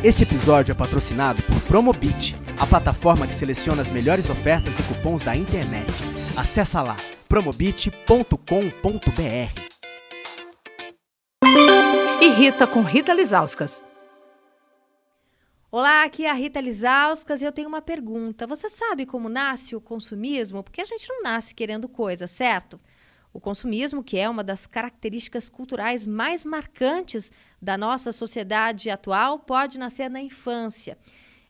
Este episódio é patrocinado por Promobit, a plataforma que seleciona as melhores ofertas e cupons da internet. Acesse lá, promobit.com.br. Irrita com Rita Lizauskas. Olá, aqui é a Rita Lizauskas e eu tenho uma pergunta. Você sabe como nasce o consumismo? Porque a gente não nasce querendo coisa, certo? O consumismo, que é uma das características culturais mais marcantes da nossa sociedade atual, pode nascer na infância.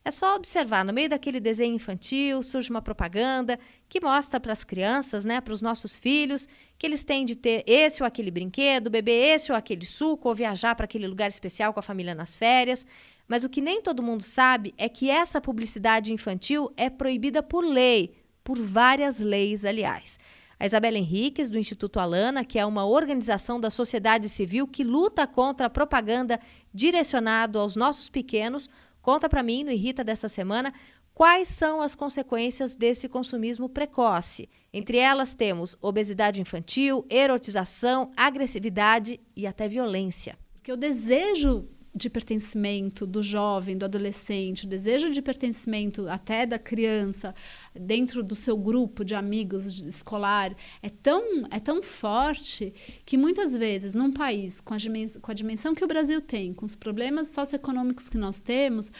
É só observar, no meio daquele desenho infantil, surge uma propaganda que mostra para as crianças, para os nossos filhos, que eles têm de ter esse ou aquele brinquedo, beber esse ou aquele suco, ou viajar para aquele lugar especial com a família nas férias. Mas o que nem todo mundo sabe é que essa publicidade infantil é proibida por lei, por várias leis, aliás. A Isabela Henriques, do Instituto Alana, que é uma organização da sociedade civil que luta contra a propaganda direcionada aos nossos pequenos, conta para mim, no Irrita dessa semana, quais são as consequências desse consumismo precoce. Entre elas temos obesidade infantil, erotização, agressividade e até violência. Porque o desejo de pertencimento do jovem, do adolescente, o desejo de pertencimento até da criança dentro do seu grupo de amigos escolar é tão forte que muitas vezes num país com a dimensão que o Brasil tem, com os problemas socioeconômicos que nós temos,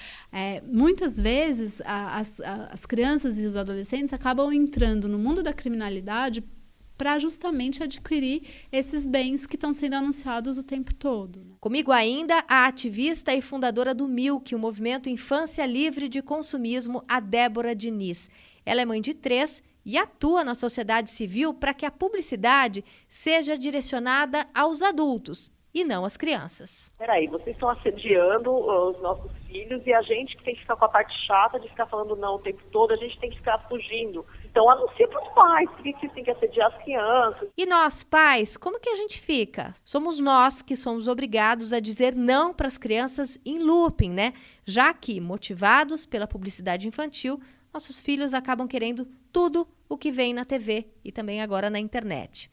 muitas vezes as crianças e os adolescentes acabam entrando no mundo da criminalidade para justamente adquirir esses bens que estão sendo anunciados o tempo todo. Comigo ainda a ativista e fundadora do MILC, o Movimento Infância Livre de Consumismo, a Débora Diniz. Ela é mãe de 3 e atua na sociedade civil para que a publicidade seja direcionada aos adultos e não às crianças. Peraí, vocês estão assediando os nossos filhos e a gente que tem que ficar com a parte chata de ficar falando não o tempo todo, a gente tem que ficar fugindo. Então anuncia para os pais, por que vocês têm que assediar as crianças? E nós, pais, como que a gente fica? Somos nós que somos obrigados a dizer não para as crianças em looping, Já que, motivados pela publicidade infantil, nossos filhos acabam querendo tudo o que vem na TV e também agora na internet.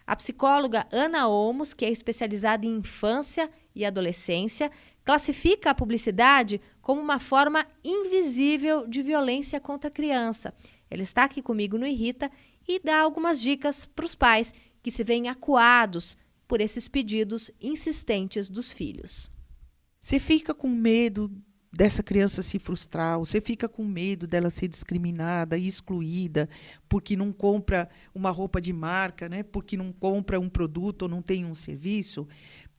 A psicóloga Ana Olmos, que é especializada em infância e adolescência, classifica a publicidade como uma forma invisível de violência contra a criança. Ela está aqui comigo no Irrita e dá algumas dicas para os pais que se veem acuados por esses pedidos insistentes dos filhos. Você fica com medo dessa criança se frustrar, você fica com medo dela ser discriminada e excluída porque não compra uma roupa de marca, porque não compra um produto ou não tem um serviço.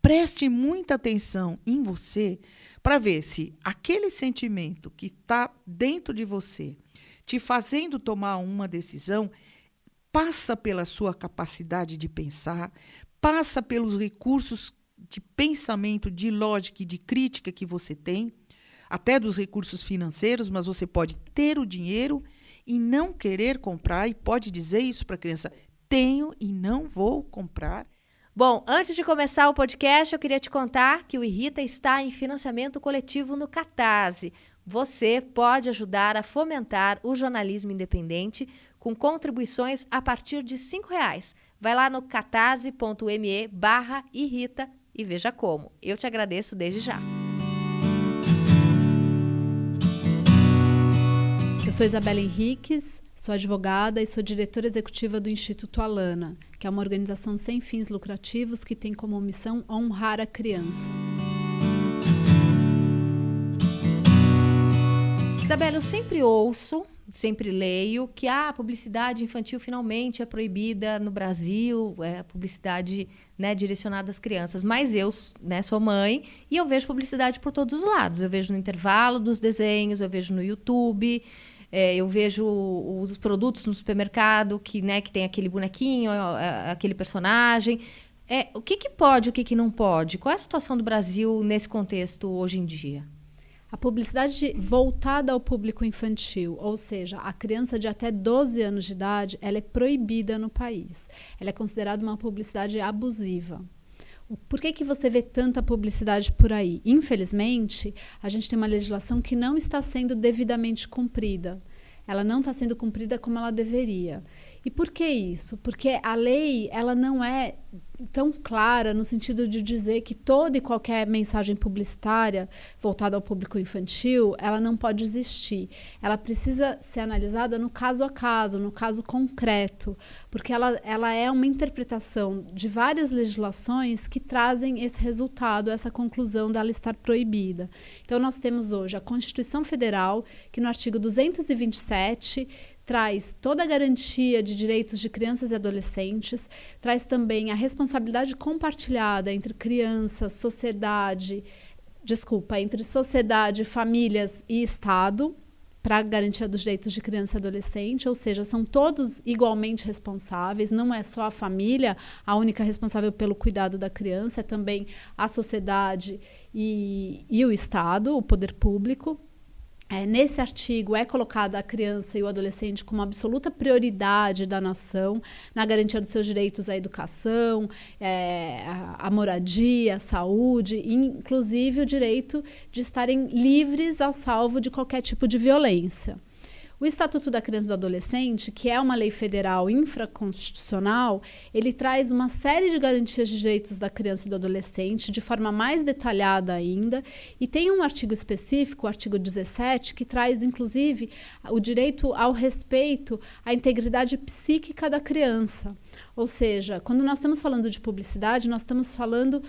Preste muita atenção em você para ver se aquele sentimento que está dentro de você, te fazendo tomar uma decisão, passa pela sua capacidade de pensar, passa pelos recursos de pensamento, de lógica e de crítica que você tem, até dos recursos financeiros, mas você pode ter o dinheiro e não querer comprar e pode dizer isso para a criança: tenho e não vou comprar. Bom, antes de começar o podcast, eu queria te contar que o Irrita está em financiamento coletivo no Catarse. Você pode ajudar a fomentar o jornalismo independente com contribuições a partir de R$5. Vai lá no catarse.me/irrita e veja como. Eu te agradeço desde já. Eu sou Isabela Henriques, sou advogada e sou diretora executiva do Instituto Alana, que é uma organização sem fins lucrativos que tem como missão honrar a criança. Isabela, eu sempre ouço, sempre leio que a publicidade infantil finalmente é proibida no Brasil, a publicidade direcionada às crianças. Mas eu sou mãe e eu vejo publicidade por todos os lados. Eu vejo no intervalo dos desenhos, eu vejo no YouTube, eu vejo os produtos no supermercado que tem aquele bonequinho, aquele personagem. O que pode, o que não pode? Qual é a situação do Brasil nesse contexto hoje em dia? A publicidade voltada ao público infantil, ou seja, a criança de até 12 anos de idade, ela é proibida no país. Ela é considerada uma publicidade abusiva. Por que você vê tanta publicidade por aí? Infelizmente, a gente tem uma legislação que não está sendo devidamente cumprida. Ela não está sendo cumprida como ela deveria. E por que isso? Porque a lei, ela não é tão clara no sentido de dizer que toda e qualquer mensagem publicitária voltada ao público infantil, ela não pode existir. Ela precisa ser analisada no caso a caso, no caso concreto, porque ela é uma interpretação de várias legislações que trazem esse resultado, essa conclusão dela estar proibida. Então, nós temos hoje a Constituição Federal, que no artigo 227 traz toda a garantia de direitos de crianças e adolescentes, traz também a responsabilidade compartilhada entre entre sociedade, famílias e Estado, para a garantia dos direitos de criança e adolescente, ou seja, são todos igualmente responsáveis, não é só a família a única responsável pelo cuidado da criança, é também a sociedade e o Estado, o poder público. Nesse artigo é colocada a criança e o adolescente como absoluta prioridade da nação na garantia dos seus direitos à educação, à moradia, à saúde, inclusive o direito de estarem livres a salvo de qualquer tipo de violência. O Estatuto da Criança e do Adolescente, que é uma lei federal infraconstitucional, ele traz uma série de garantias de direitos da criança e do adolescente de forma mais detalhada ainda, e tem um artigo específico, o artigo 17, que traz, inclusive, o direito ao respeito à integridade psíquica da criança. Ou seja, quando nós estamos falando de publicidade, nós estamos falando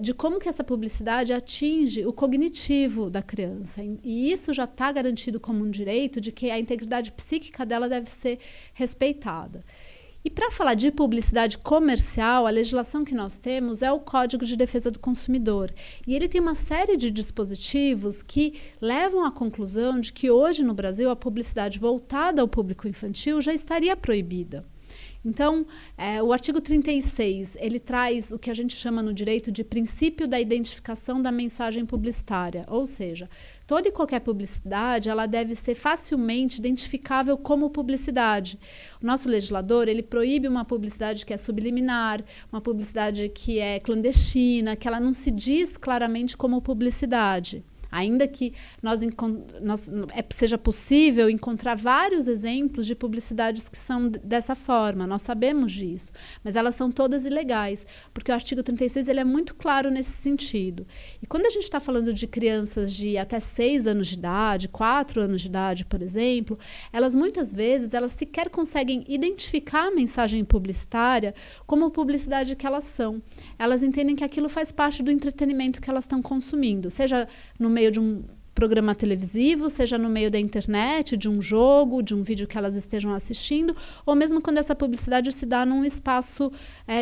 de como que essa publicidade atinge o cognitivo da criança. E isso já está garantido como um direito de que a integridade psíquica dela deve ser respeitada. E para falar de publicidade comercial, a legislação que nós temos é o Código de Defesa do Consumidor. E ele tem uma série de dispositivos que levam à conclusão de que hoje no Brasil a publicidade voltada ao público infantil já estaria proibida. Então, o artigo 36, ele traz o que a gente chama no direito de princípio da identificação da mensagem publicitária, ou seja, toda e qualquer publicidade, ela deve ser facilmente identificável como publicidade. O nosso legislador, ele proíbe uma publicidade que é subliminar, uma publicidade que é clandestina, que ela não se diz claramente como publicidade. Ainda que seja possível encontrar vários exemplos de publicidades que são dessa forma, nós sabemos disso, mas elas são todas ilegais, porque o artigo 36 ele é muito claro nesse sentido. E quando a gente está falando de crianças de até 6 anos de idade, 4 anos de idade, por exemplo, elas muitas vezes elas sequer conseguem identificar a mensagem publicitária como a publicidade que elas são. Elas entendem que aquilo faz parte do entretenimento que elas estão consumindo, seja no meio de um programa televisivo, seja no meio da internet, de um jogo, de um vídeo que elas estejam assistindo, ou mesmo quando essa publicidade se dá num espaço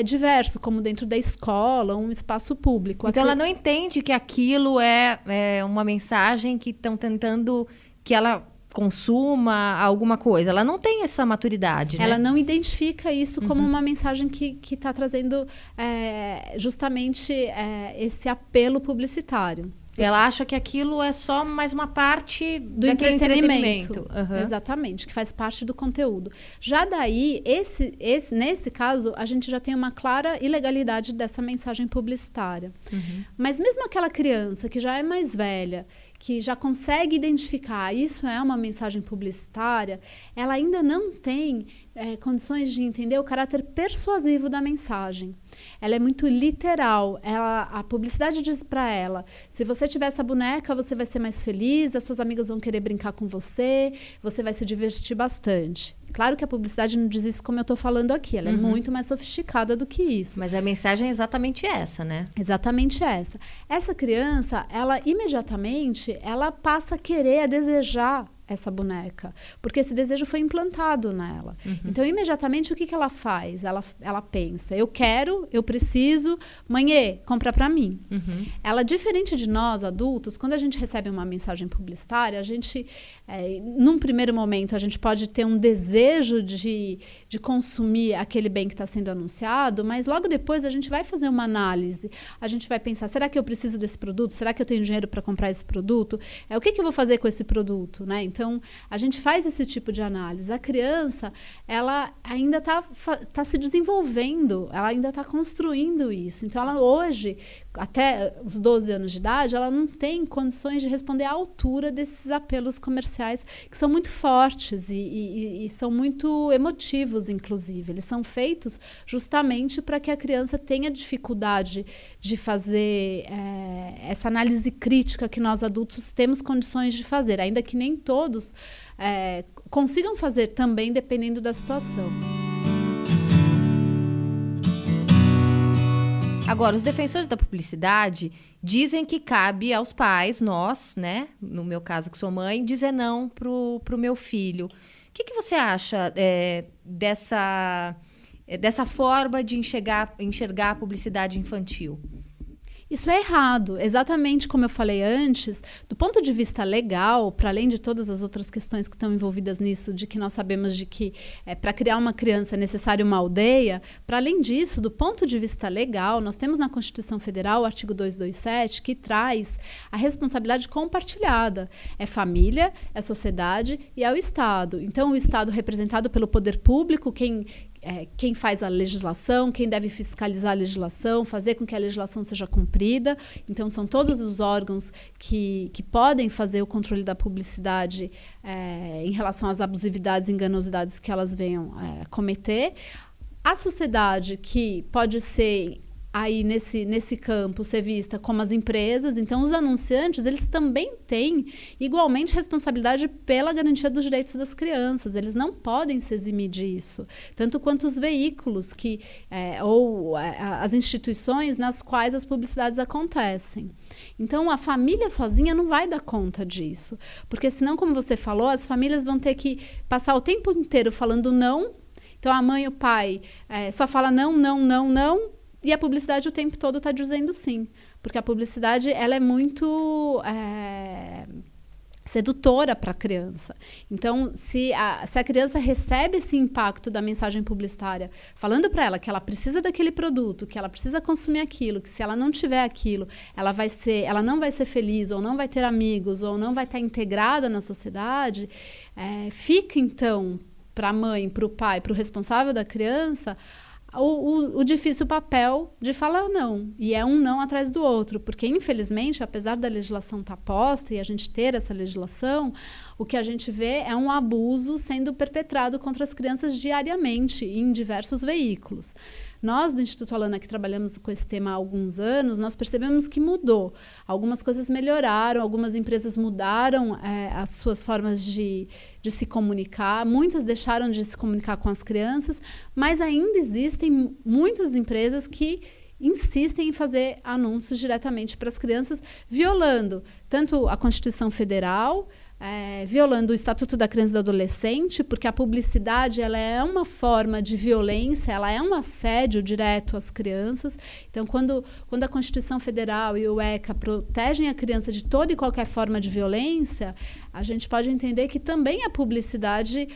diverso, como dentro da escola, um espaço público. Então ela não entende que aquilo é uma mensagem que estão tentando que ela consuma alguma coisa. Ela não tem essa maturidade, né? Ela não identifica isso como uma mensagem que está trazendo justamente esse apelo publicitário. Ela acha que aquilo é só mais uma parte do entretenimento. Exatamente, que faz parte do conteúdo. Já daí, nesse caso, a gente já tem uma clara ilegalidade dessa mensagem publicitária. Mas mesmo aquela criança que já é mais velha, que já consegue identificar isso é uma mensagem publicitária, ela ainda não tem condições de entender o caráter persuasivo da mensagem. Ela é muito literal. A publicidade diz para ela, se você tiver essa boneca, você vai ser mais feliz, as suas amigas vão querer brincar com você, você vai se divertir bastante. Claro que a publicidade não diz isso como eu estou falando aqui, ela é muito mais sofisticada do que isso. Mas a mensagem é exatamente essa, né? Exatamente essa. Essa criança, ela imediatamente, ela passa a querer, a desejar essa boneca, porque esse desejo foi implantado nela. Então, imediatamente, o que ela faz? Ela pensa, eu quero, eu preciso, mãe, compra para mim. Ela, diferente de nós, adultos, quando a gente recebe uma mensagem publicitária, a gente, num primeiro momento, a gente pode ter um desejo de consumir aquele bem que está sendo anunciado, mas logo depois a gente vai fazer uma análise. A gente vai pensar, será que eu preciso desse produto? Será que eu tenho dinheiro para comprar esse produto? O que eu vou fazer com esse produto? Né? Então, a gente faz esse tipo de análise. A criança, ela ainda está se desenvolvendo, ela ainda está construindo isso. Então, ela hoje, até os 12 anos de idade, ela não tem condições de responder à altura desses apelos comerciais, que são muito fortes e são muito emotivos, inclusive. Eles são feitos justamente para que a criança tenha dificuldade de fazer essa análise crítica que nós adultos temos condições de fazer, ainda que nem todos consigam fazer também, dependendo da situação. Agora, os defensores da publicidade dizem que cabe aos pais, nós, né, no meu caso que sou mãe, dizer não pro meu filho. O que você acha dessa forma de enxergar a publicidade infantil? Isso é errado, exatamente como eu falei antes, do ponto de vista legal, para além de todas as outras questões que estão envolvidas nisso, de que nós sabemos de que para criar uma criança é necessário uma aldeia, para além disso, do ponto de vista legal, nós temos na Constituição Federal o artigo 227, que traz a responsabilidade compartilhada. É família, é sociedade e é o Estado. Então, o Estado representado pelo poder público, quem faz a legislação, quem deve fiscalizar a legislação, fazer com que a legislação seja cumprida. Então, são todos os órgãos que podem fazer o controle da publicidade em relação às abusividades e enganosidades que elas venham cometer. A sociedade, que pode ser aí nesse campo ser vista como as empresas, então os anunciantes, eles também têm igualmente responsabilidade pela garantia dos direitos das crianças, eles não podem se eximir disso, tanto quanto os veículos ou as instituições nas quais as publicidades acontecem. Então, a família sozinha não vai dar conta disso, porque senão, como você falou, as famílias vão ter que passar o tempo inteiro falando não, então a mãe e o pai só falam não, não, não, não, e a publicidade o tempo todo está dizendo sim, porque a publicidade ela é muito sedutora para a criança. Então, se a criança recebe esse impacto da mensagem publicitária, falando para ela que ela precisa daquele produto, que ela precisa consumir aquilo, que se ela não tiver aquilo, ela não vai ser feliz, ou não vai ter amigos, ou não vai estar integrada na sociedade, fica então para a mãe, para o pai, para o responsável da criança, o difícil papel de falar não. E é um não atrás do outro, porque, infelizmente, apesar da legislação estar posta e a gente ter essa legislação, o que a gente vê é um abuso sendo perpetrado contra as crianças diariamente em diversos veículos. Nós, do Instituto Alana, que trabalhamos com esse tema há alguns anos, nós percebemos que mudou. Algumas coisas melhoraram, algumas empresas mudaram as suas formas de se comunicar, muitas deixaram de se comunicar com as crianças, mas ainda existem muitas empresas que insistem em fazer anúncios diretamente para as crianças, violando tanto a Constituição Federal, violando o Estatuto da Criança e do Adolescente, porque a publicidade ela é uma forma de violência, ela é um assédio direto às crianças. Então, quando a Constituição Federal e o ECA protegem a criança de toda e qualquer forma de violência, a gente pode entender que também a publicidade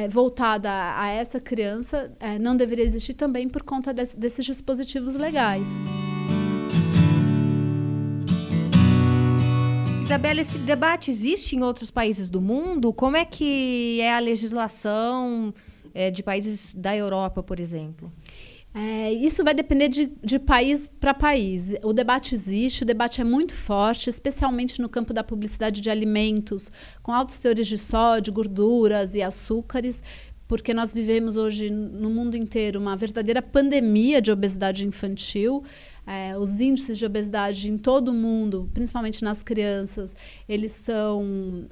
voltada a essa criança não deveria existir também por conta desses dispositivos legais. Isabela, esse debate existe em outros países do mundo? Como é que é a legislação de países da Europa, por exemplo? Isso vai depender de país para país. O debate existe, o debate é muito forte, especialmente no campo da publicidade de alimentos com altos teores de sódio, gorduras e açúcares, porque nós vivemos hoje no mundo inteiro uma verdadeira pandemia de obesidade infantil. Os índices de obesidade em todo o mundo, principalmente nas crianças, eles são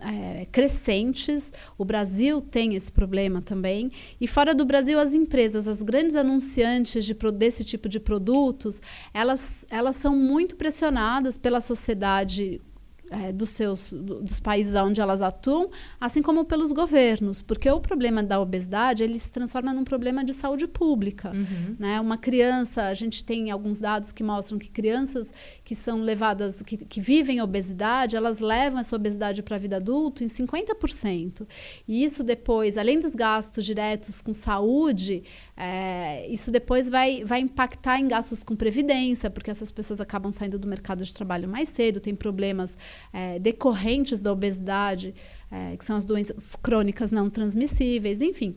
crescentes. O Brasil tem esse problema também. E fora do Brasil, as empresas, as grandes anunciantes desse tipo de produtos, elas são muito pressionadas pela sociedade dos países onde elas atuam, assim como pelos governos, porque o problema da obesidade ele se transforma num problema de saúde pública. Uhum. Né? Uma criança, a gente tem alguns dados que mostram que crianças que são levadas, que vivem obesidade, elas levam essa obesidade para a vida adulta em 50%. E isso depois, além dos gastos diretos com saúde, isso depois vai impactar em gastos com previdência, porque essas pessoas acabam saindo do mercado de trabalho mais cedo, têm problemas decorrentes da obesidade, que são as doenças crônicas não transmissíveis, enfim,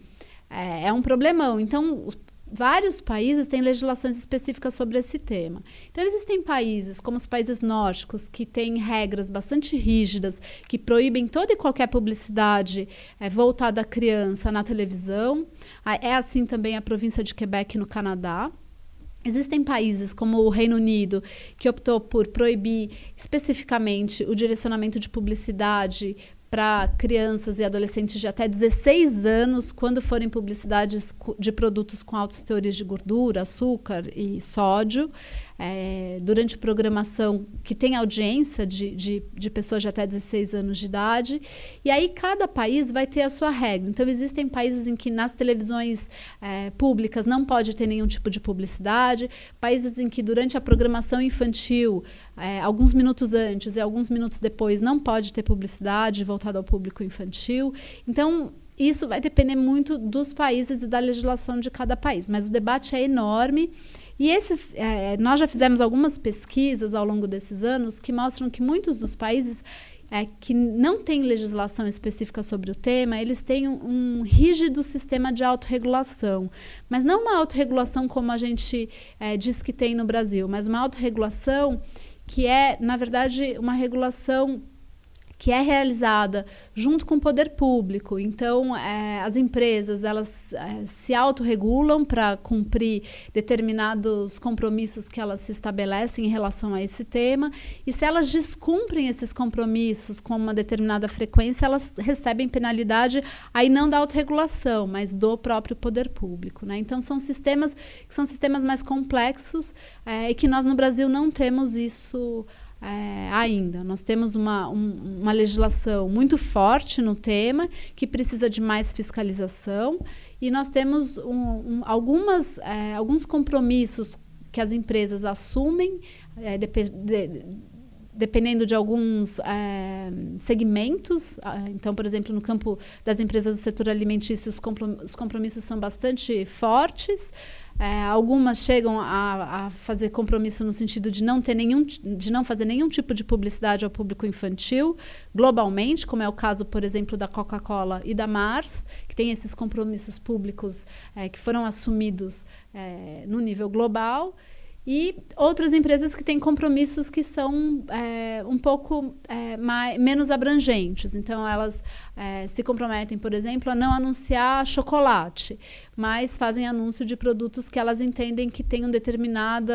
é um problemão. Então, vários países têm legislações específicas sobre esse tema. Então, existem países, como os países nórdicos, que têm regras bastante rígidas, que proíbem toda e qualquer publicidade voltada à criança na televisão. É assim também a província de Quebec, no Canadá. Existem países, como o Reino Unido, que optou por proibir especificamente o direcionamento de publicidade para crianças e adolescentes de até 16 anos, quando forem publicidades de produtos com altos teores de gordura, açúcar e sódio, durante programação que tem audiência de pessoas de até 16 anos de idade. E aí cada país vai ter a sua regra. Então, existem países em que nas televisões públicas não pode ter nenhum tipo de publicidade, países em que durante a programação infantil, alguns minutos antes e alguns minutos depois, não pode ter publicidade voltada ao público infantil. Então, isso vai depender muito dos países e da legislação de cada país. Mas o debate é enorme. E nós já fizemos algumas pesquisas ao longo desses anos que mostram que muitos dos países que não têm legislação específica sobre o tema, eles têm um rígido sistema de autorregulação. Mas não uma autorregulação como a gente diz que tem no Brasil, mas uma autorregulação que é, na verdade, uma regulação que é realizada junto com o poder público. Então, as empresas, elas se autorregulam para cumprir determinados compromissos que elas se estabelecem em relação a esse tema, e se elas descumprem esses compromissos com uma determinada frequência, elas recebem penalidade, aí não da autorregulação, mas do próprio poder público, né? Então, são sistemas que são sistemas mais complexos e que nós no Brasil não temos isso ainda. Nós temos uma legislação muito forte no tema, que precisa de mais fiscalização, e nós temos alguns compromissos que as empresas assumem, dependendo de alguns segmentos. Então, por exemplo, no campo das empresas do setor alimentício, os compromissos são bastante fortes. Algumas chegam a fazer compromisso no sentido de não fazer nenhum tipo de publicidade ao público infantil, globalmente, como é o caso, por exemplo, da Coca-Cola e da Mars, que tem esses compromissos públicos que foram assumidos no nível global. E outras empresas que têm compromissos que são um pouco menos abrangentes. Então, elas se comprometem, por exemplo, a não anunciar chocolate, mas fazem anúncio de produtos que elas entendem que tem um determinado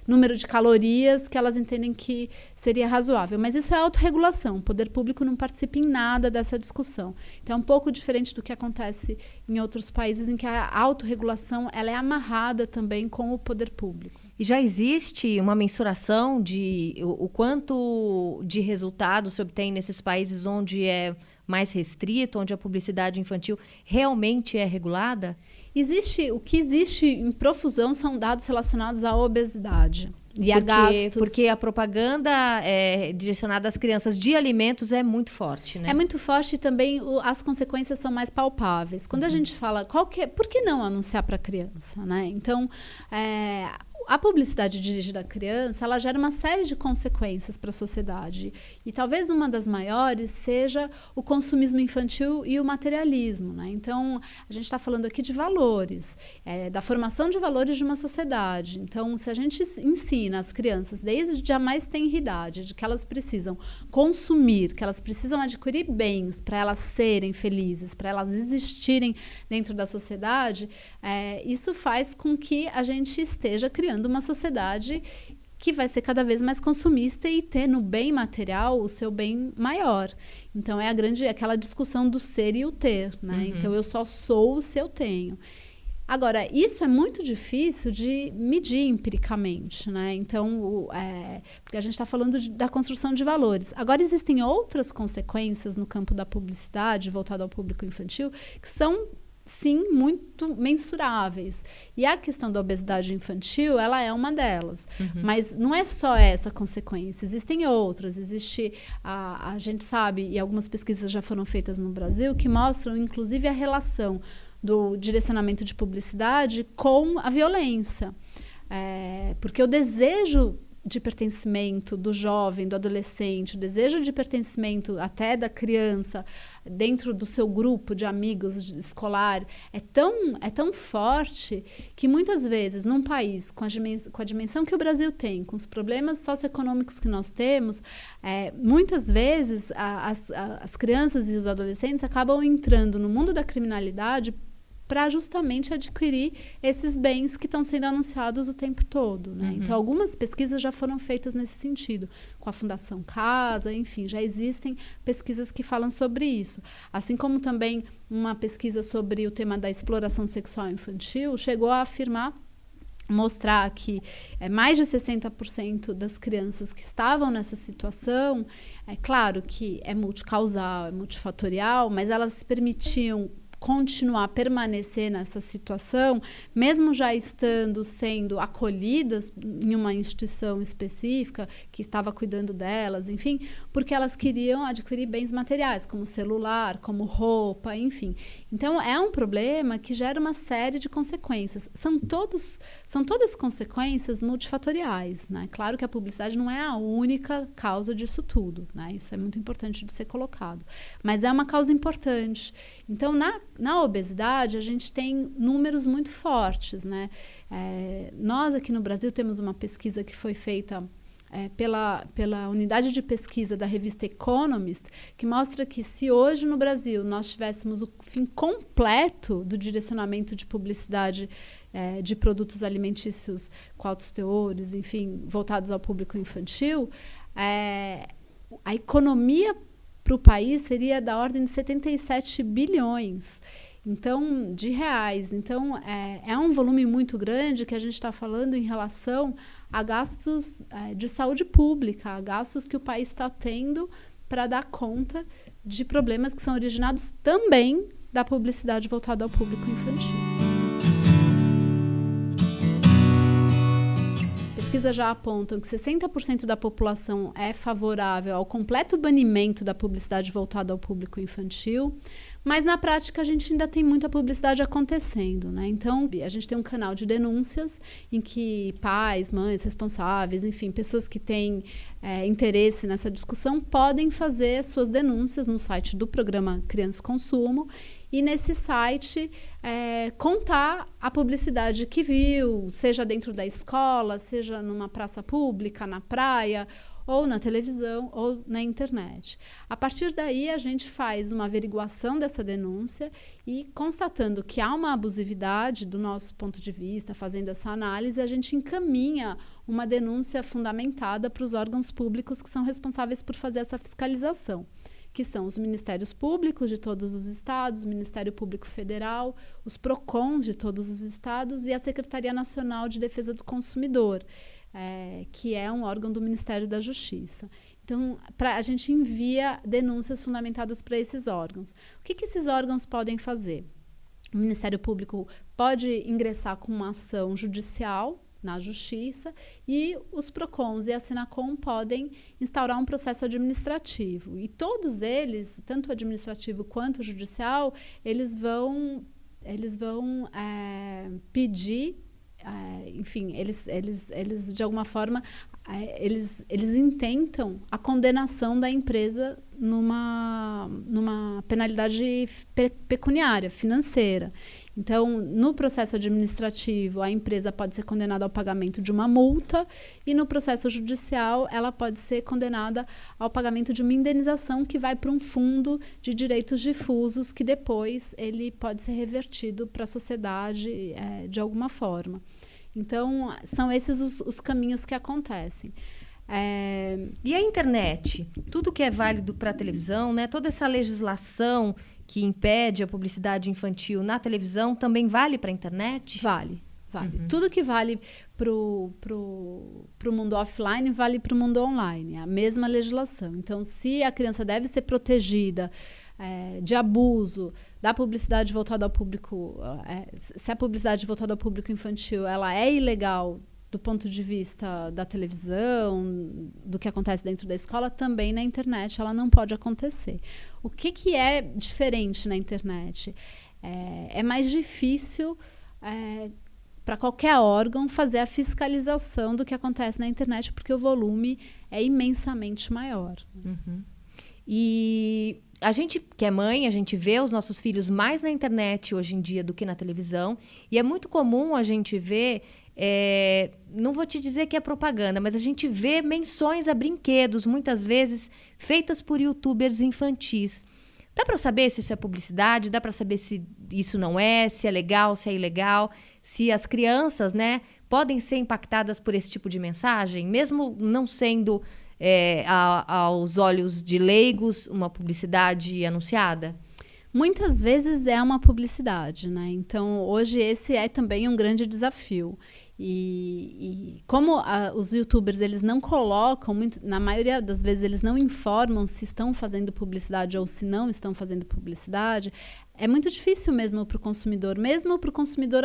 número de calorias que elas entendem que seria razoável. Mas isso é autorregulação. O poder público não participa em nada dessa discussão. Então, é um pouco diferente do que acontece em outros países, em que a autorregulação ela é amarrada também com o poder público. E já existe uma mensuração de o quanto de resultados se obtém nesses países onde é mais restrito, onde a publicidade infantil realmente é regulada? O que existe em profusão são dados relacionados à obesidade e a gastos. Porque a propaganda direcionada às crianças de alimentos é muito forte, né? É muito forte, e também as consequências são mais palpáveis. Quando a gente fala, por que não anunciar para a criança, né? Então, a publicidade dirigida à criança, ela gera uma série de consequências para a sociedade. E talvez uma das maiores seja o consumismo infantil e o materialismo, né? Então, a gente está falando aqui de valores, da formação de valores de uma sociedade. Então, se a gente ensina as crianças, desde a mais tenra idade, de que elas precisam consumir, que elas precisam adquirir bens para elas serem felizes, para elas existirem dentro da sociedade, isso faz com que a gente esteja criando uma sociedade que vai ser cada vez mais consumista e ter no bem material o seu bem maior. Então, aquela discussão do ser e o ter, né? Uhum. Então, eu só sou se eu tenho. Agora, isso é muito difícil de medir empiricamente, né? Então, porque a gente está falando da construção de valores. Agora, existem outras consequências no campo da publicidade voltada ao público infantil que são, sim, muito mensuráveis. E a questão da obesidade infantil, ela é uma delas. Uhum. Mas não é só essa consequência, existem outras. A gente sabe, e algumas pesquisas já foram feitas no Brasil, que mostram, inclusive, a relação do direcionamento de publicidade com a violência. Porque o desejo de pertencimento do jovem, do adolescente, o desejo de pertencimento até da criança dentro do seu grupo de amigos escolar é tão forte que muitas vezes num país com a dimensão que o Brasil tem, com os problemas socioeconômicos que nós temos, muitas vezes as crianças e os adolescentes acabam entrando no mundo da criminalidade para justamente adquirir esses bens que estão sendo anunciados o tempo todo, né? Então, algumas pesquisas já foram feitas nesse sentido, com a Fundação Casa, enfim, já existem pesquisas que falam sobre isso. Assim como também uma pesquisa sobre o tema da exploração sexual infantil chegou a mostrar que mais de 60% das crianças que estavam nessa situação, é claro que é multicausal, é multifatorial, mas elas se permitiam permanecer nessa situação, mesmo já sendo acolhidas em uma instituição específica que estava cuidando delas, enfim, porque elas queriam adquirir bens materiais, como celular, como roupa, enfim. Então, é um problema que gera uma série de consequências. São todas consequências multifatoriais, né? Claro que a publicidade não é a única causa disso tudo, né? Isso é muito importante de ser colocado. Mas é uma causa importante. Então, na obesidade, a gente tem números muito fortes, né? Nós, aqui no Brasil, temos uma pesquisa que foi feita pela unidade de pesquisa da revista Economist, que mostra que se hoje no Brasil nós tivéssemos o fim completo do direcionamento de publicidade de produtos alimentícios com altos teores, enfim, voltados ao público infantil, a economia para o país seria da ordem de 77 bilhões de reais. Então, é um volume muito grande que a gente está falando em relação a gastos de saúde pública, a gastos que o país está tendo para dar conta de problemas que são originados também da publicidade voltada ao público infantil. Pesquisas já apontam que 60% da população é favorável ao completo banimento da publicidade voltada ao público infantil, mas na prática a gente ainda tem muita publicidade acontecendo, né? Então, a gente tem um canal de denúncias em que pais, mães, responsáveis, enfim, pessoas que têm interesse nessa discussão podem fazer suas denúncias no site do programa Criança Consumo e nesse site contar a publicidade que viu, seja dentro da escola, seja numa praça pública, na praia, ou na televisão, ou na internet. A partir daí, a gente faz uma averiguação dessa denúncia e, constatando que há uma abusividade do nosso ponto de vista, fazendo essa análise, a gente encaminha uma denúncia fundamentada para os órgãos públicos que são responsáveis por fazer essa fiscalização, que são os Ministérios Públicos de todos os estados, o Ministério Público Federal, os PROCONs de todos os estados e a Secretaria Nacional de Defesa do Consumidor, que é um órgão do Ministério da Justiça. Então, a gente envia denúncias fundamentadas para esses órgãos. O que esses órgãos podem fazer? O Ministério Público pode ingressar com uma ação judicial na Justiça e os PROCONs e a Senacom podem instaurar um processo administrativo. E todos eles, tanto o administrativo quanto o judicial, eles vão pedir, enfim, eles de alguma forma, eles intentam a condenação da empresa numa penalidade pecuniária, financeira. Então, no processo administrativo, a empresa pode ser condenada ao pagamento de uma multa e no processo judicial, ela pode ser condenada ao pagamento de uma indenização que vai para um fundo de direitos difusos que depois ele pode ser revertido para a sociedade de alguma forma. Então, são esses os caminhos que acontecem. E a internet? Tudo que é válido para a televisão, né? Toda essa legislação que impede a publicidade infantil na televisão também vale para a internet? Vale. Tudo que vale pro mundo offline vale para o mundo online, é a mesma legislação. Então, se a criança deve ser protegida de abuso da publicidade voltada ao público, se a publicidade voltada ao público infantil ela é ilegal do ponto de vista da televisão, do que acontece dentro da escola, também na internet ela não pode acontecer. O que é diferente na internet? É mais difícil para qualquer órgão fazer a fiscalização do que acontece na internet, porque o volume é imensamente maior. E a gente que é mãe, a gente vê os nossos filhos mais na internet hoje em dia do que na televisão. E é muito comum a gente ver, não vou te dizer que é propaganda, mas a gente vê menções a brinquedos, muitas vezes feitas por youtubers infantis. Dá para saber se isso é publicidade? Dá para saber se isso não é, se é legal, se é ilegal? Se as crianças, né, podem ser impactadas por esse tipo de mensagem, mesmo não sendo... aos olhos de leigos, uma publicidade anunciada? Muitas vezes é uma publicidade, né? Então, hoje esse é também um grande desafio. E como os youtubers, eles não colocam, na maioria das vezes eles não informam se estão fazendo publicidade ou se não estão fazendo publicidade, é muito difícil mesmo para o consumidor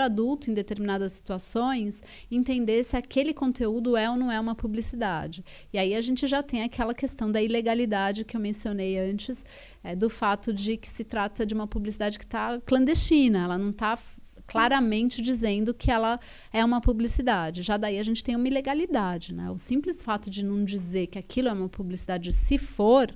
adulto, em determinadas situações, entender se aquele conteúdo é ou não é uma publicidade. E aí a gente já tem aquela questão da ilegalidade que eu mencionei antes, do fato de que se trata de uma publicidade que está clandestina, ela não está claramente dizendo que ela é uma publicidade. Já daí a gente tem uma ilegalidade, né? O simples fato de não dizer que aquilo é uma publicidade, se for,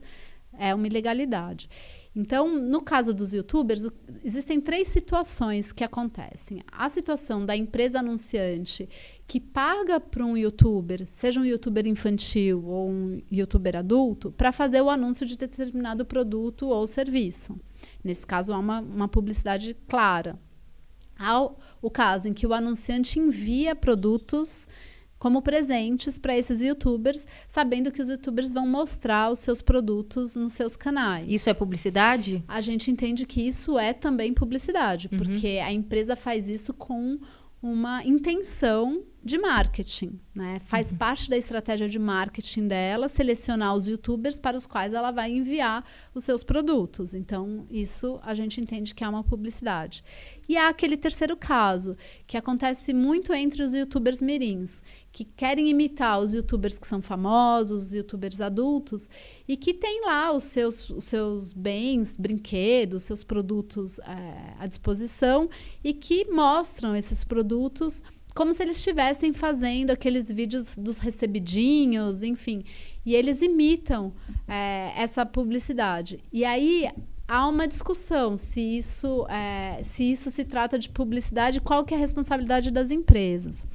é uma ilegalidade. Então, no caso dos youtubers, existem 3 situações que acontecem. A situação da empresa anunciante que paga para um youtuber, seja um youtuber infantil ou um youtuber adulto, para fazer o anúncio de determinado produto ou serviço. Nesse caso, há uma publicidade clara. Há o caso em que o anunciante envia produtos como presentes para esses youtubers, sabendo que os youtubers vão mostrar os seus produtos nos seus canais. Isso é publicidade? A gente entende que isso é também publicidade, porque a empresa faz isso com uma intenção de marketing, né? Faz parte da estratégia de marketing dela selecionar os youtubers para os quais ela vai enviar os seus produtos. Então, isso a gente entende que é uma publicidade. E há aquele terceiro caso, que acontece muito entre os youtubers mirins, que querem imitar os youtubers que são famosos, os youtubers adultos, e que têm lá os seus bens, brinquedos, seus produtos à disposição, e que mostram esses produtos como se eles estivessem fazendo aqueles vídeos dos recebidinhos, enfim. E eles imitam essa publicidade. E aí há uma discussão se isso se trata de publicidade, qual que é a responsabilidade das empresas.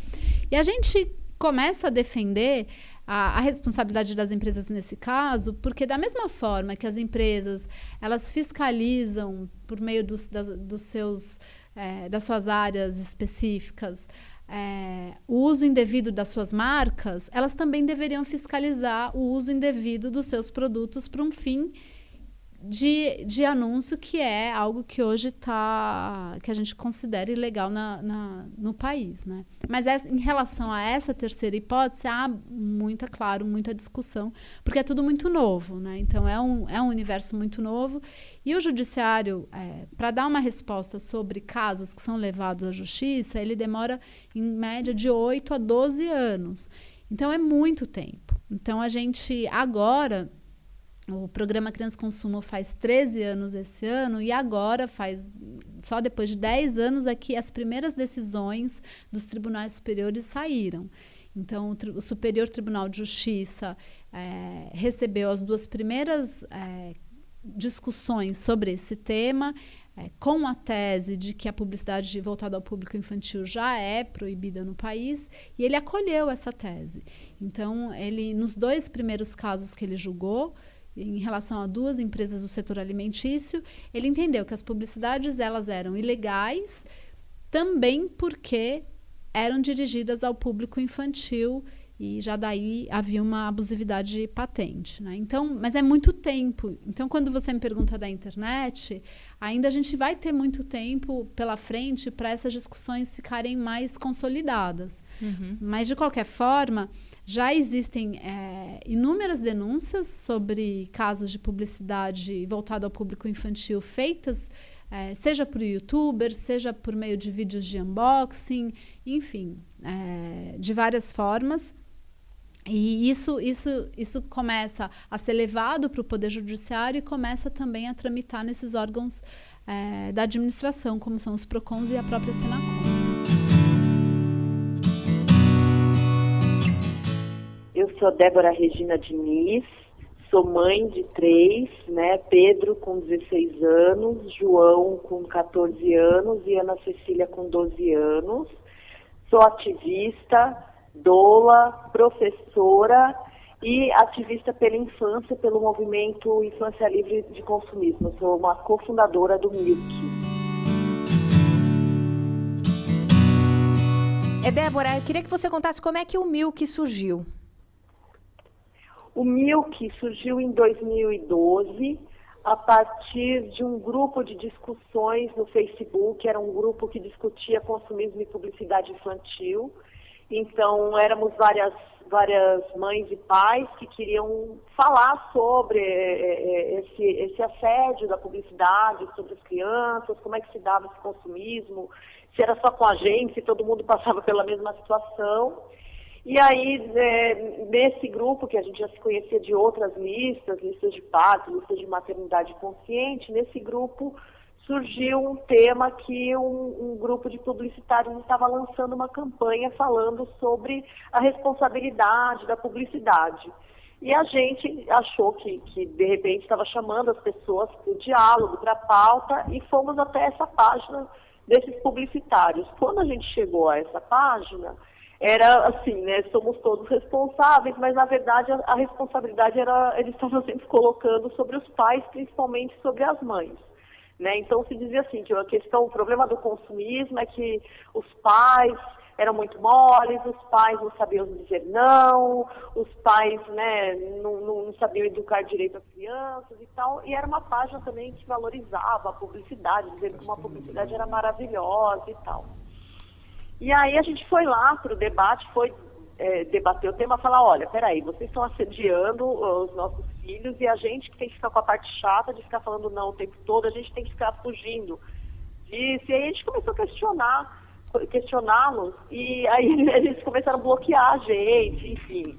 E a gente começa a defender a responsabilidade das empresas nesse caso, porque da mesma forma que as empresas elas fiscalizam por meio das suas áreas específicas o uso indevido das suas marcas, elas também deveriam fiscalizar o uso indevido dos seus produtos para um fim de anúncio, que é algo que hoje que a gente considera ilegal no país, né? Mas em relação a essa terceira hipótese, há muita discussão, porque é tudo muito novo, né? Então, é um universo muito novo. E o judiciário, para dar uma resposta sobre casos que são levados à justiça, ele demora, em média, de 8 a 12 anos. Então, é muito tempo. Então, a gente agora... O programa Criança Consumo faz 13 anos esse ano e agora só depois de 10 anos é que as primeiras decisões dos tribunais superiores saíram. Então, o Superior Tribunal de Justiça recebeu as 2 primeiras discussões sobre esse tema, com a tese de que a publicidade voltada ao público infantil já é proibida no país, e ele acolheu essa tese. Então, nos 2 primeiros casos que ele julgou, em relação a 2 empresas do setor alimentício, ele entendeu que as publicidades elas eram ilegais também porque eram dirigidas ao público infantil e já daí havia uma abusividade patente, né? Então, mas é muito tempo. Então, quando você me pergunta da internet, ainda a gente vai ter muito tempo pela frente para essas discussões ficarem mais consolidadas. Mas, de qualquer forma, já existem inúmeras denúncias sobre casos de publicidade voltada ao público infantil feitas, seja por youtubers, seja por meio de vídeos de unboxing, enfim, de várias formas. E isso começa a ser levado para o Poder Judiciário e começa também a tramitar nesses órgãos da administração, como são os PROCONs e a própria Senacom. sou Débora Regina Diniz, sou mãe de 3, né? Pedro com 16 anos, João com 14 anos e Ana Cecília com 12 anos. Sou ativista, doula, professora e ativista pela infância, pelo movimento Infância Livre de Consumismo. Eu sou uma cofundadora do Milk. Débora, eu queria que você contasse como é que o Milk surgiu. O Milk surgiu em 2012, a partir de um grupo de discussões no Facebook. Era um grupo que discutia consumismo e publicidade infantil. Então, éramos várias mães e pais que queriam falar sobre esse assédio da publicidade, sobre as crianças, como é que se dava esse consumismo, se era só com a gente, se todo mundo passava pela mesma situação. E aí, nesse grupo, que a gente já se conhecia de outras listas de parto, listas de maternidade consciente, nesse grupo surgiu um tema que um grupo de publicitários estava lançando uma campanha falando sobre a responsabilidade da publicidade. E a gente achou que de repente, estava chamando as pessoas para o diálogo, para a pauta, e fomos até essa página desses publicitários. Quando a gente chegou a essa página, era assim, né, somos todos responsáveis, mas na verdade a responsabilidade eles estavam sempre colocando sobre os pais, principalmente sobre as mães. Né? Então se dizia assim, que o problema do consumismo é que os pais eram muito moles, os pais não sabiam dizer não, os pais, né, não sabiam educar direito as crianças e tal, e era uma página também que valorizava a publicidade, dizendo que uma publicidade era maravilhosa e tal. E aí a gente foi lá para o debate, debater o tema, falar, olha, peraí, vocês estão assediando os nossos filhos e a gente que tem que ficar com a parte chata de ficar falando não o tempo todo, a gente tem que ficar fugindo disso. E aí a gente começou a questioná-los, e aí eles começaram a bloquear a gente, enfim,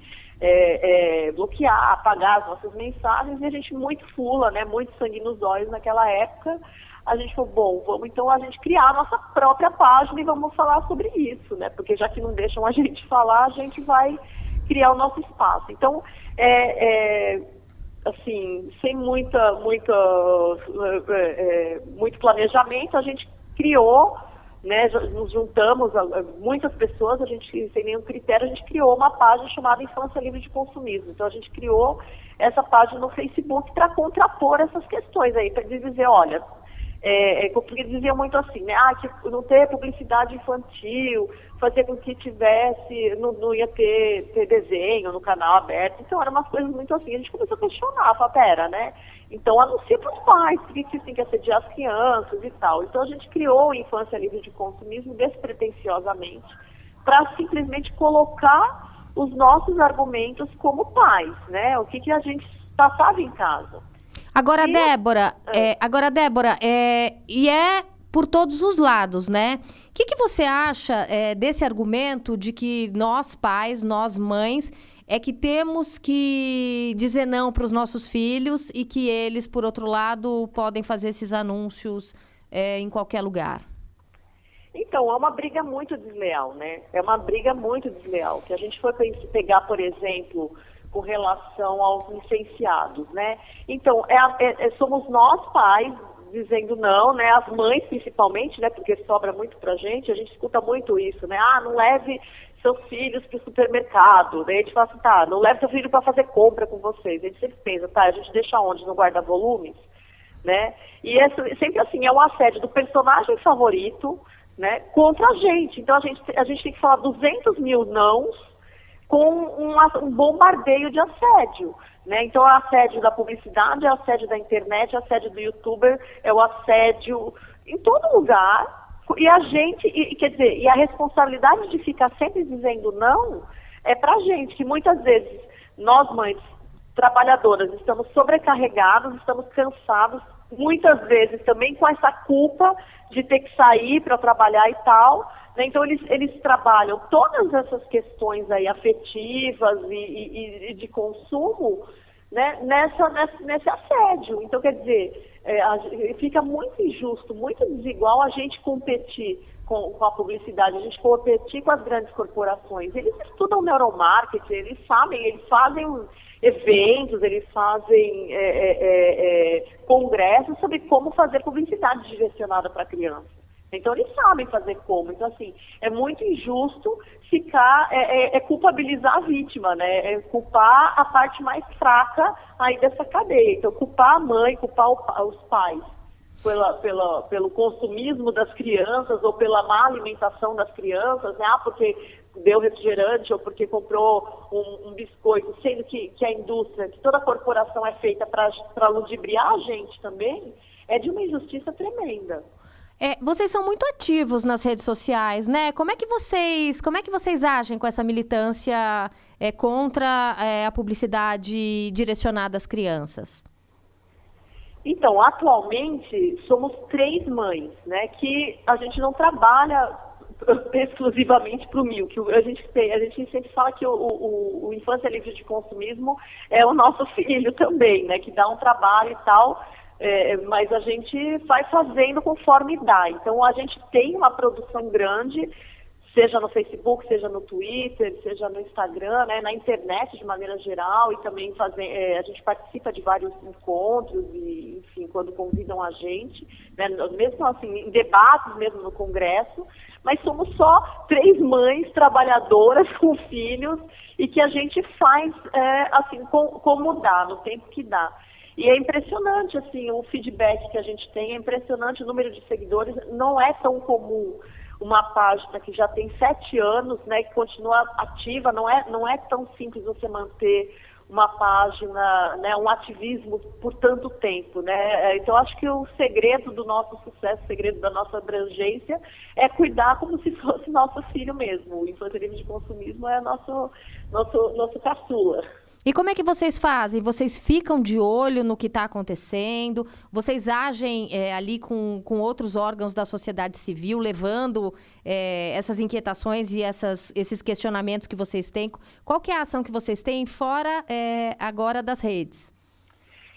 bloquear, apagar as nossas mensagens, e a gente muito fula, né, muito sangue nos olhos naquela época. A gente falou, bom, vamos então a gente criar a nossa própria página e vamos falar sobre isso, né? Porque já que não deixam a gente falar, a gente vai criar o nosso espaço. Então, assim, sem muito planejamento, a gente criou, né? Nos juntamos, muitas pessoas, a gente, sem nenhum critério, a gente criou uma página chamada Infância Livre de Consumismo. Então, a gente criou essa página no Facebook para contrapor essas questões aí, para dizer, olha, porque dizia muito assim, né? Que não ter publicidade infantil, fazer com que tivesse, não ia ter desenho no canal aberto. Então, eram umas coisas muito assim. A gente começou a questionar, falar, pera, né? Então, anuncia para os pais, porque vocês têm que assediar as crianças e tal. Então, a gente criou a Infância Livre de Consumismo despretensiosamente, para simplesmente colocar os nossos argumentos como pais, né? O que a gente passava em casa. Agora, Débora, e é por todos os lados, né? O que você acha desse argumento de que nós pais, nós mães, que temos que dizer não para os nossos filhos e que eles, por outro lado, podem fazer esses anúncios em qualquer lugar? Então, é uma briga muito desleal, né? É uma briga muito desleal, que a gente foi pegar, por exemplo, com relação aos licenciados, né? Então, somos nós pais dizendo não, né? As mães principalmente, né? Porque sobra muito pra gente, a gente escuta muito isso, né? Não leve seus filhos para o supermercado. Daí a gente fala assim, tá, não leve seu filho para fazer compra com vocês. A gente sempre pensa, tá, a gente deixa onde? No guarda-volumes, né? E sempre assim, é um assédio do personagem favorito, né? Contra a gente. Então a gente tem que falar 200 mil nãos com um bombardeio de assédio, né? Então, é o assédio da publicidade, é o assédio da internet, é o assédio do youtuber, é o assédio em todo lugar. E a gente, quer dizer, e a responsabilidade de ficar sempre dizendo não é pra gente, que muitas vezes nós, mães trabalhadoras, estamos sobrecarregados, estamos cansados, muitas vezes também com essa culpa de ter que sair para trabalhar e tal. Então, eles trabalham todas essas questões aí afetivas e de consumo, né, nesse assédio. Então, quer dizer, fica muito injusto, muito desigual a gente competir com a publicidade, a gente competir com as grandes corporações. Eles estudam neuromarketing, eles fazem eventos, eles fazem congressos sobre como fazer publicidade direcionada para criança. Então, eles sabem fazer como. Então, assim, é muito injusto ficar, culpabilizar a vítima, né? É culpar a parte mais fraca aí dessa cadeia. Então, culpar a mãe, culpar os pais pelo consumismo das crianças ou pela má alimentação das crianças, né? Porque deu refrigerante ou porque comprou um biscoito, sendo que a indústria, que toda a corporação é feita para ludibriar a gente também, é de uma injustiça tremenda. Vocês são muito ativos nas redes sociais, né? Como é que vocês agem com essa militância contra a publicidade direcionada às crianças? Então, atualmente, somos 3 mães, né? Que a gente não trabalha exclusivamente para o Milk. A gente sempre fala que o Infância Livre de Consumismo é o nosso filho também, né? Que dá um trabalho e tal. Mas a gente vai fazendo conforme dá. Então, a gente tem uma produção grande, seja no Facebook, seja no Twitter, seja no Instagram, né, na internet de maneira geral, e também a gente participa de vários encontros, e, enfim, quando convidam a gente, né, mesmo assim, em debates mesmo no Congresso, mas somos só 3 mães trabalhadoras com filhos, e que a gente faz, assim, como dá, no tempo que dá. E é impressionante, assim, o feedback que a gente tem, é impressionante o número de seguidores, não é tão comum uma página que já tem 7 anos, né, que continua ativa, não é tão simples você manter uma página, né, um ativismo por tanto tempo, né? Então, acho que o segredo do nosso sucesso, o segredo da nossa abrangência é cuidar como se fosse nosso filho mesmo. O Infância Livre de Consumismo é nosso caçula. E como é que vocês fazem? Vocês ficam de olho no que está acontecendo? Vocês agem ali com outros órgãos da sociedade civil, levando essas inquietações e esses questionamentos que vocês têm? Qual que é a ação que vocês têm fora agora das redes?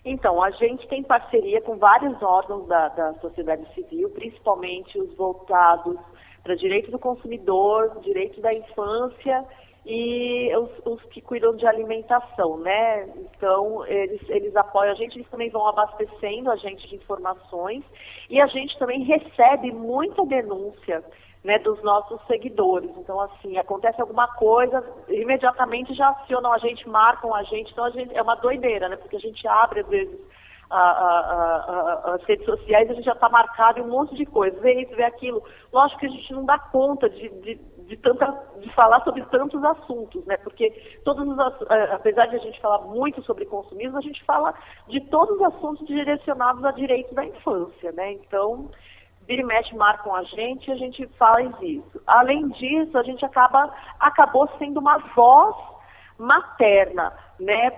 Então, a gente tem parceria com vários órgãos da sociedade civil, principalmente os voltados para direito do consumidor, direito da infância e os que cuidam de alimentação, né? Então, eles apoiam a gente, eles também vão abastecendo a gente de informações e a gente também recebe muita denúncia, né, dos nossos seguidores. Então, assim, acontece alguma coisa, imediatamente já acionam a gente, marcam a gente, então é uma doideira, né? Porque a gente abre, às vezes, as redes sociais, a gente já está marcado em um monte de coisas, vê isso, vê aquilo. Lógico que a gente não dá conta de falar sobre tantos assuntos, né? Porque apesar de a gente falar muito sobre consumismo, a gente fala de todos os assuntos direcionados a direito da infância, né? Então, vira e mexe, marcam a gente faz isso. Além disso, a gente acabou sendo uma voz materna, né,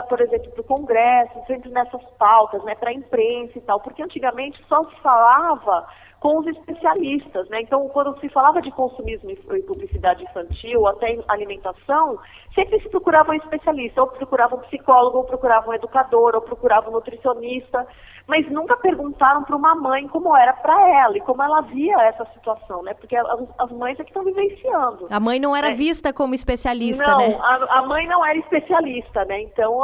por exemplo, para o Congresso, sempre nessas pautas, né, para a imprensa e tal, porque antigamente só se falava com os especialistas, né? Então, quando se falava de consumismo e publicidade infantil, até alimentação, sempre se procurava um especialista, ou procurava um psicólogo, ou procurava um educador, ou procurava um nutricionista, mas nunca perguntaram para uma mãe como era para ela e como ela via essa situação, né? Porque as mães é que estão vivenciando. A mãe não era vista como especialista, não, né? A mãe não era especialista, né? Então,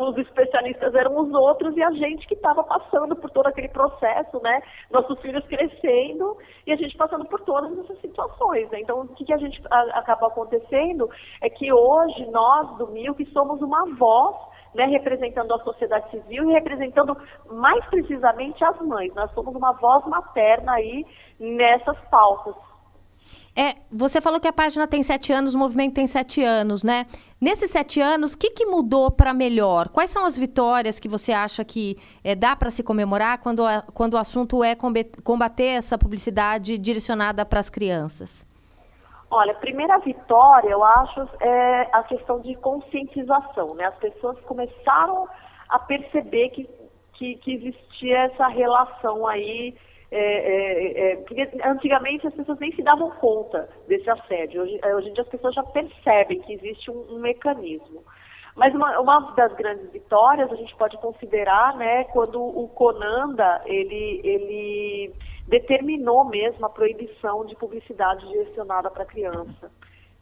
os especialistas eram os outros e a gente que estava passando por todo aquele processo, né? Nossos filhos crescendo e a gente passando por todas essas situações, né? Então, o que a gente acaba acontecendo é que hoje nós, do Milk, somos uma voz, né, representando a sociedade civil e representando mais precisamente as mães. Nós somos uma voz materna aí nessas pautas. Você falou que a página tem 7 anos, o movimento tem 7 anos, né? Nesses 7 anos, o que mudou para melhor? Quais são as vitórias que você acha que dá para se comemorar quando o assunto é combater essa publicidade direcionada para as crianças? Olha, a primeira vitória, eu acho, é a questão de conscientização, né? As pessoas começaram a perceber que existia essa relação aí, porque antigamente as pessoas nem se davam conta desse assédio. Hoje em dia as pessoas já percebem que existe um mecanismo. Mas uma das grandes vitórias a gente pode considerar, né, quando o CONANDA, ele determinou mesmo a proibição de publicidade direcionada para criança.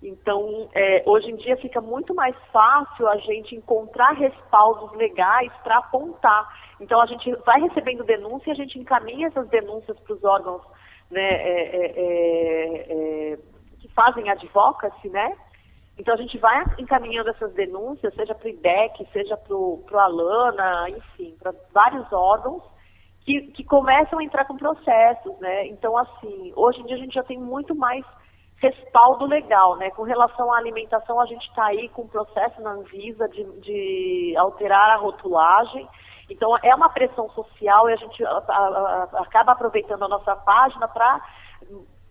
Então, hoje em dia fica muito mais fácil a gente encontrar respaldos legais para apontar. Então, a gente vai recebendo denúncia e a gente encaminha essas denúncias para os órgãos, né, que fazem advocacy, né? Então, a gente vai encaminhando essas denúncias, seja para o IDEC, seja para o Alana, enfim, para vários órgãos que começam a entrar com processos, né? Então, assim, hoje em dia a gente já tem muito mais respaldo legal, né? Com relação à alimentação, a gente está aí com um processo na Anvisa de alterar a rotulagem. Então, é uma pressão social e a gente acaba aproveitando a nossa página para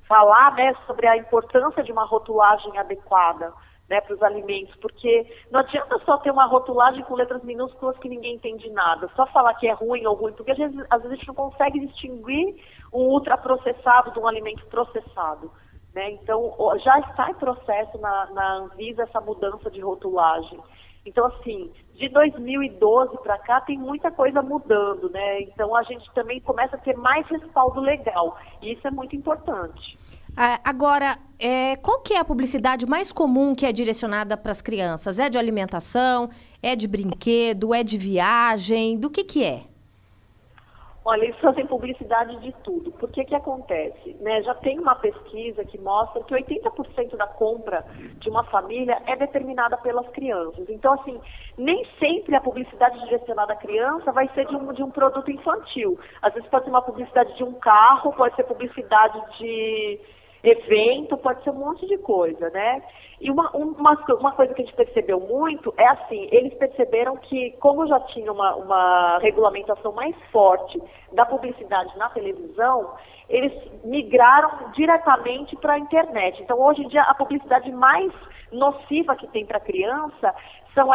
falar, né, sobre a importância de uma rotulagem adequada, né, para os alimentos, porque não adianta só ter uma rotulagem com letras minúsculas que ninguém entende nada, só falar que é ruim ou ruim, porque às vezes a gente não consegue distinguir um ultraprocessado de um alimento processado. Né? Então, já está em processo na Anvisa essa mudança de rotulagem. Então, assim, de 2012 para cá tem muita coisa mudando, né? Então, a gente também começa a ter mais respaldo legal, e isso é muito importante. Agora, qual que é a publicidade mais comum que é direcionada para as crianças? É de alimentação? É de brinquedo? É de viagem? Do que é? Olha, eles fazem publicidade de tudo. Por que acontece? Né? Já tem uma pesquisa que mostra que 80% da compra de uma família é determinada pelas crianças. Então, assim, nem sempre a publicidade direcionada à criança vai ser de um produto infantil. Às vezes pode ser uma publicidade de um carro, pode ser publicidade de evento, pode ser um monte de coisa, né? E uma coisa que a gente percebeu muito é assim, eles perceberam que, como já tinha uma regulamentação mais forte da publicidade na televisão, eles migraram diretamente para a internet. Então, hoje em dia, a publicidade mais nociva que tem para a criança são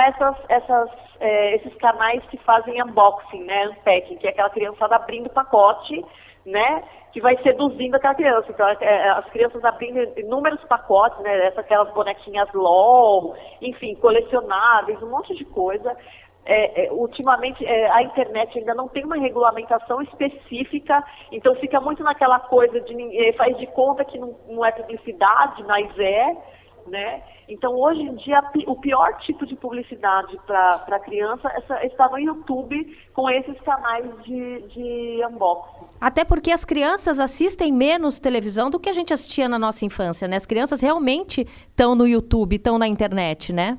esses canais que fazem unboxing, né, unpacking, que é aquela criançada abrindo pacote, né, que vai seduzindo aquela criança. Então, as crianças abrindo inúmeros pacotes, né, aquelas bonequinhas LOL, enfim, colecionáveis, um monte de coisa. Ultimamente, a internet ainda não tem uma regulamentação específica, então fica muito naquela coisa de faz de conta que não é publicidade, mas né? Então, hoje em dia, o pior tipo de publicidade para a criança está no YouTube com esses canais de unboxing. Até porque as crianças assistem menos televisão do que a gente assistia na nossa infância, né? As crianças realmente estão no YouTube, estão na internet, né?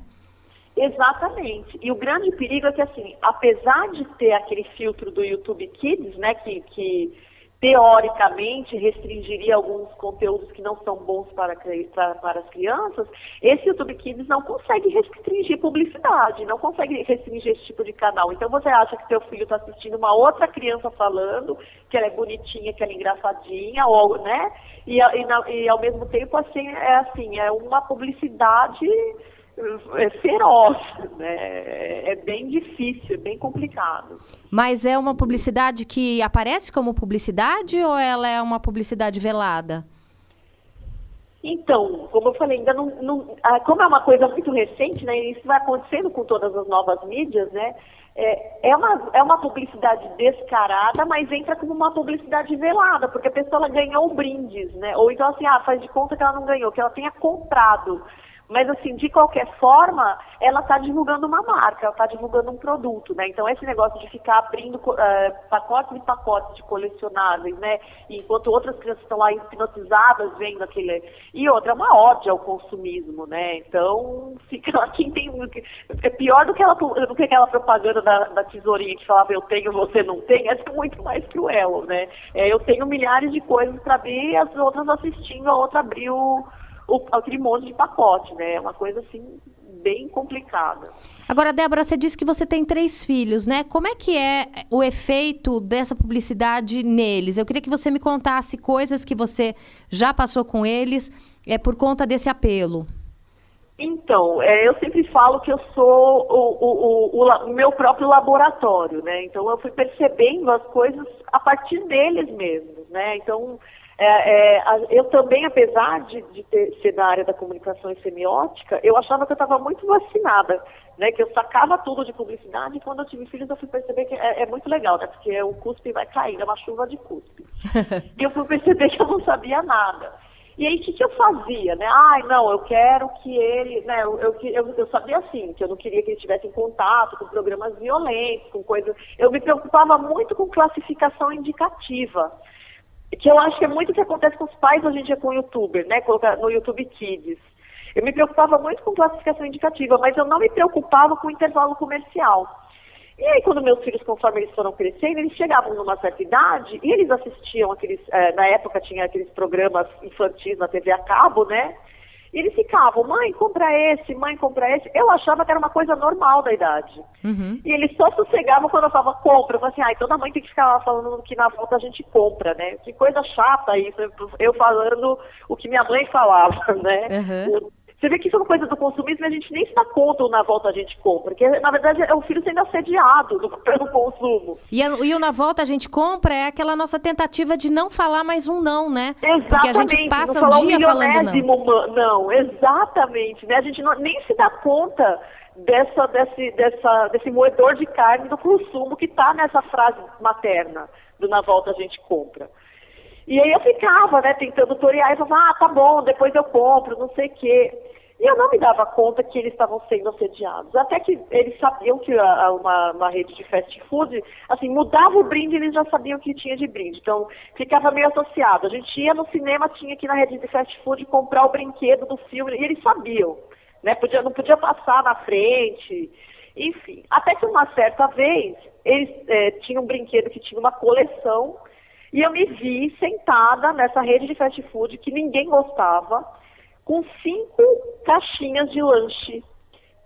Exatamente. E o grande perigo é que, assim, apesar de ter aquele filtro do YouTube Kids, né, que teoricamente restringiria alguns conteúdos que não são bons para as crianças, esse YouTube Kids não consegue restringir publicidade, não consegue restringir esse tipo de canal. Então você acha que seu filho está assistindo uma outra criança falando que ela é bonitinha, que ela é engraçadinha, ou, né? E ao mesmo tempo, assim, é uma publicidade feroz, né? É bem difícil, é bem complicado. Mas é uma publicidade que aparece como publicidade ou ela é uma publicidade velada? Então, como eu falei, ainda como é uma coisa muito recente, né? Isso vai acontecendo com todas as novas mídias, né? É uma publicidade descarada, mas entra como uma publicidade velada, porque a pessoa ela ganhou brindes, né? Ou então assim, faz de conta que ela não ganhou, que ela tenha comprado. Mas, assim, de qualquer forma, ela está divulgando uma marca, ela está divulgando um produto, né? Então, esse negócio de ficar abrindo pacotes e pacotes de colecionáveis, né? Enquanto outras crianças estão lá hipnotizadas vendo aquele... E outra, é uma ódio ao consumismo, né? Então, fica quem tem... É pior do que aquela propaganda da tesourinha que falava eu tenho, você não tem, é muito mais cruel, né? Eu tenho milhares de coisas para abrir e as outras assistindo, a outra abriu aquele monte de pacote, né? É uma coisa, assim, bem complicada. Agora, Débora, você disse que você tem 3 filhos, né? Como é que é o efeito dessa publicidade neles? Eu queria que você me contasse coisas que você já passou com eles por conta desse apelo. Então, eu sempre falo que eu sou o meu próprio laboratório, né? Então, eu fui percebendo as coisas a partir deles mesmos, né? Então... eu também, apesar de ser da área da comunicação e semiótica, eu achava que eu estava muito vacinada, né, que eu sacava tudo de publicidade, e quando eu tive filhos eu fui perceber que é muito legal, né, porque o cuspe vai cair, é uma chuva de cuspe. E eu fui perceber que eu não sabia nada. E aí, o que eu fazia, né? Não, eu quero que ele, né, eu sabia assim, que eu não queria que ele tivesse em contato com programas violentos, com coisas... Eu me preocupava muito com classificação indicativa, que eu acho que é muito o que acontece com os pais hoje em dia com o YouTuber, né, colocar no YouTube Kids. Eu me preocupava muito com classificação indicativa, mas eu não me preocupava com o intervalo comercial. E aí, quando meus filhos, conforme eles foram crescendo, eles chegavam numa certa idade e eles assistiam aqueles, na época tinha aqueles programas infantis na TV a cabo, né? E eles ficavam, mãe, compra esse, mãe, compra esse. Eu achava que era uma coisa normal da idade. Uhum. E eles só sossegavam quando eu falava, compra. Eu falava assim, toda mãe tem que ficar lá falando que na volta a gente compra, né? Que coisa chata isso, eu falando o que minha mãe falava, né? Uhum. Você vê que isso é uma coisa do consumismo e a gente nem se dá conta ou na volta a gente compra, porque na verdade é o filho sendo assediado pelo consumo. E o Na Volta a gente compra é aquela nossa tentativa de não falar mais um não, né? Exatamente. Porque a gente passa não o falar dia falando não. Não, exatamente. Né? A gente nem se dá conta desse moedor de carne do consumo que está nessa frase materna do Na Volta a gente compra. E aí eu ficava, né, tentando tutoriar e falava, tá bom, depois eu compro, não sei o quê. E eu não me dava conta que eles estavam sendo assediados. Até que eles sabiam que uma rede de fast food, assim, mudava o brinde, eles já sabiam o que tinha de brinde. Então, ficava meio associado. A gente ia no cinema, tinha que ir na rede de fast food comprar o brinquedo do filme, e eles sabiam, né? Não podia passar na frente, enfim. Até que uma certa vez, eles tinham um brinquedo que tinha uma coleção, e eu me vi sentada nessa rede de fast food que ninguém gostava, com 5 caixinhas de lanche,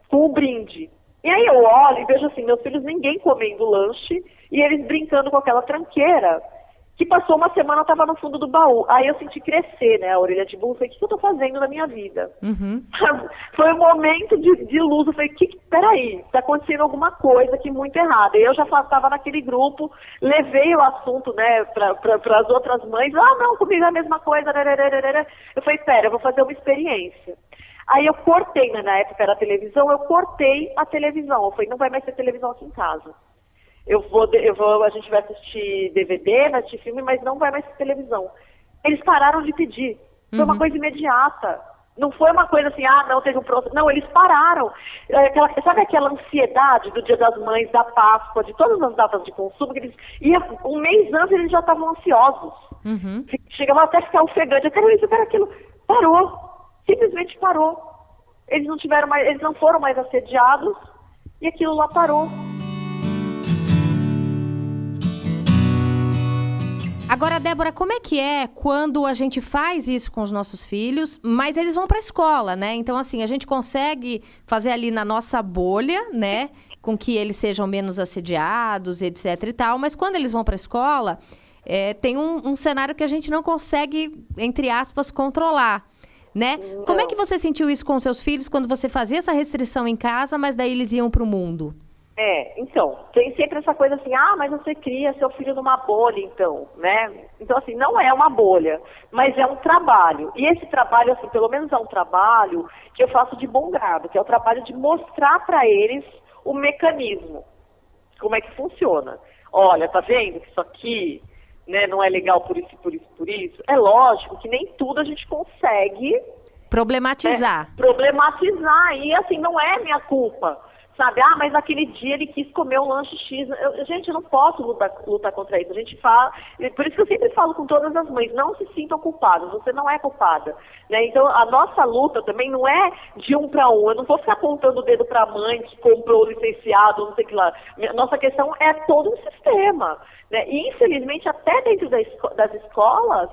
com o brinde. E aí eu olho e vejo assim, meus filhos ninguém comendo lanche, e eles brincando com aquela tranqueira, que passou uma semana, estava no fundo do baú. Aí eu senti crescer, né, a orelha de burro, falei, o que eu estou fazendo na minha vida? Uhum. Foi um momento de luz, eu falei, peraí, está acontecendo alguma coisa aqui muito errada. E eu já estava naquele grupo, levei o assunto, né, para as outras mães, não, comigo é a mesma coisa, eu falei, pera, eu vou fazer uma experiência. Aí eu cortei, né, na época era a televisão, eu cortei a televisão, eu falei, não vai mais ter televisão aqui em casa. A gente vai assistir DVD, vai assistir filme, mas não vai mais ter televisão. Eles pararam de pedir. Foi uma coisa imediata. Não foi uma coisa assim, não, teve um processo. Não, eles pararam. Sabe aquela ansiedade do Dia das Mães, da Páscoa, de todas as datas de consumo, que eles um mês antes eles já estavam ansiosos. Uhum. Chegavam até a ficar ofegante. Eu quero isso, eu quero aquilo. Parou. Simplesmente parou. Eles não foram mais assediados e aquilo lá parou. Agora, Débora, como é que é quando a gente faz isso com os nossos filhos, mas eles vão para a escola, né? Então, assim, a gente consegue fazer ali na nossa bolha, né? Com que eles sejam menos assediados, etc e tal. Mas quando eles vão para a escola, tem um cenário que a gente não consegue, entre aspas, controlar, né? Não. Como é que você sentiu isso com os seus filhos quando você fazia essa restrição em casa, mas daí eles iam para o mundo? Então, tem sempre essa coisa assim, mas você cria seu filho numa bolha, então, né? Então, assim, não é uma bolha, mas é um trabalho. E esse trabalho, assim, pelo menos é um trabalho que eu faço de bom grado, que é o trabalho de mostrar para eles o mecanismo, como é que funciona. Olha, tá vendo que isso aqui, né, não é legal por isso, por isso, por isso? É lógico que nem tudo a gente consegue... Problematizar. Problematizar, e assim, não é minha culpa. Sabe, mas naquele dia ele quis comer um lanche X. Gente, eu não posso lutar contra isso. A gente fala, por isso que eu sempre falo com todas as mães, não se sintam culpadas, você não é culpada. Né? Então, a nossa luta também não é de um para um. Eu não vou ficar apontando o dedo para a mãe que comprou o licenciado, não sei o que lá. Nossa questão é todo um sistema. Né? E, infelizmente, até dentro das escolas,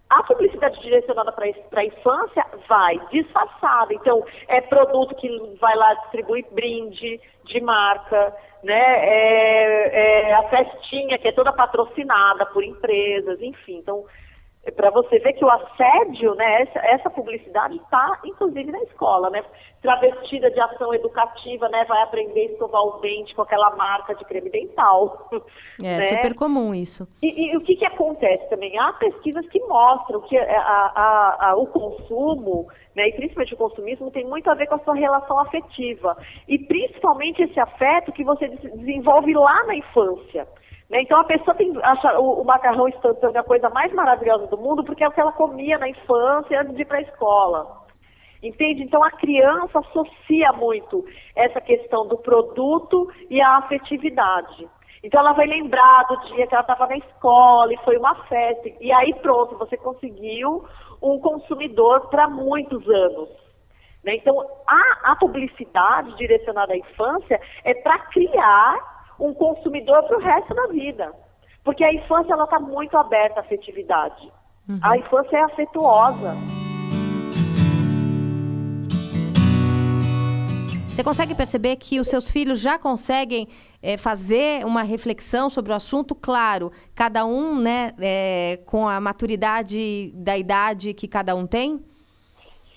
a publicidade direcionada para a infância vai disfarçada. Então, é produto que vai lá distribuir brinde de marca, né? A festinha que é toda patrocinada por empresas, enfim. Então, Para você ver que o assédio, né, essa publicidade está, inclusive, na escola, né? Travestida de ação educativa, né, vai aprender a escovar o dente com aquela marca de creme dental. É né? super comum isso. E o que acontece também? Há pesquisas que mostram que o consumo, né, e principalmente o consumismo, tem muito a ver com a sua relação afetiva. E principalmente esse afeto que você desenvolve lá na infância. Né? Então a pessoa acha o macarrão instantâneo a coisa mais maravilhosa do mundo porque é o que ela comia na infância antes de ir para a escola. Entende? Então a criança associa muito essa questão do produto e a afetividade. Então ela vai lembrar do dia que ela estava na escola e foi uma festa. E aí pronto, você conseguiu um consumidor para muitos anos. Né? Então a publicidade direcionada à infância é para criar um consumidor para o resto da vida. Porque a infância ela está muito aberta à afetividade. A infância é afetuosa. Você consegue perceber que os seus filhos já conseguem fazer uma reflexão sobre o assunto? Claro, cada um, né, com a maturidade da idade que cada um tem?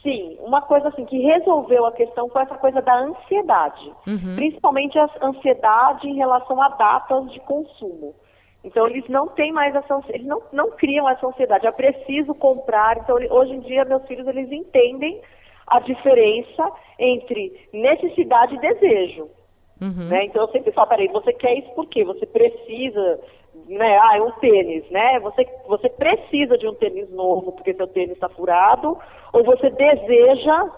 Sim, uma coisa assim que resolveu a questão foi essa coisa da ansiedade. Principalmente a ansiedade em relação a datas de consumo. Então eles não têm mais eles não criam essa ansiedade. É preciso comprar. Então hoje em dia meus filhos eles entendem a diferença entre necessidade e desejo. Né? Então eu sempre falo, peraí, você quer isso por quê? Você precisa, né? É um tênis, né? Você precisa de um tênis novo porque seu tênis está furado, ou você deseja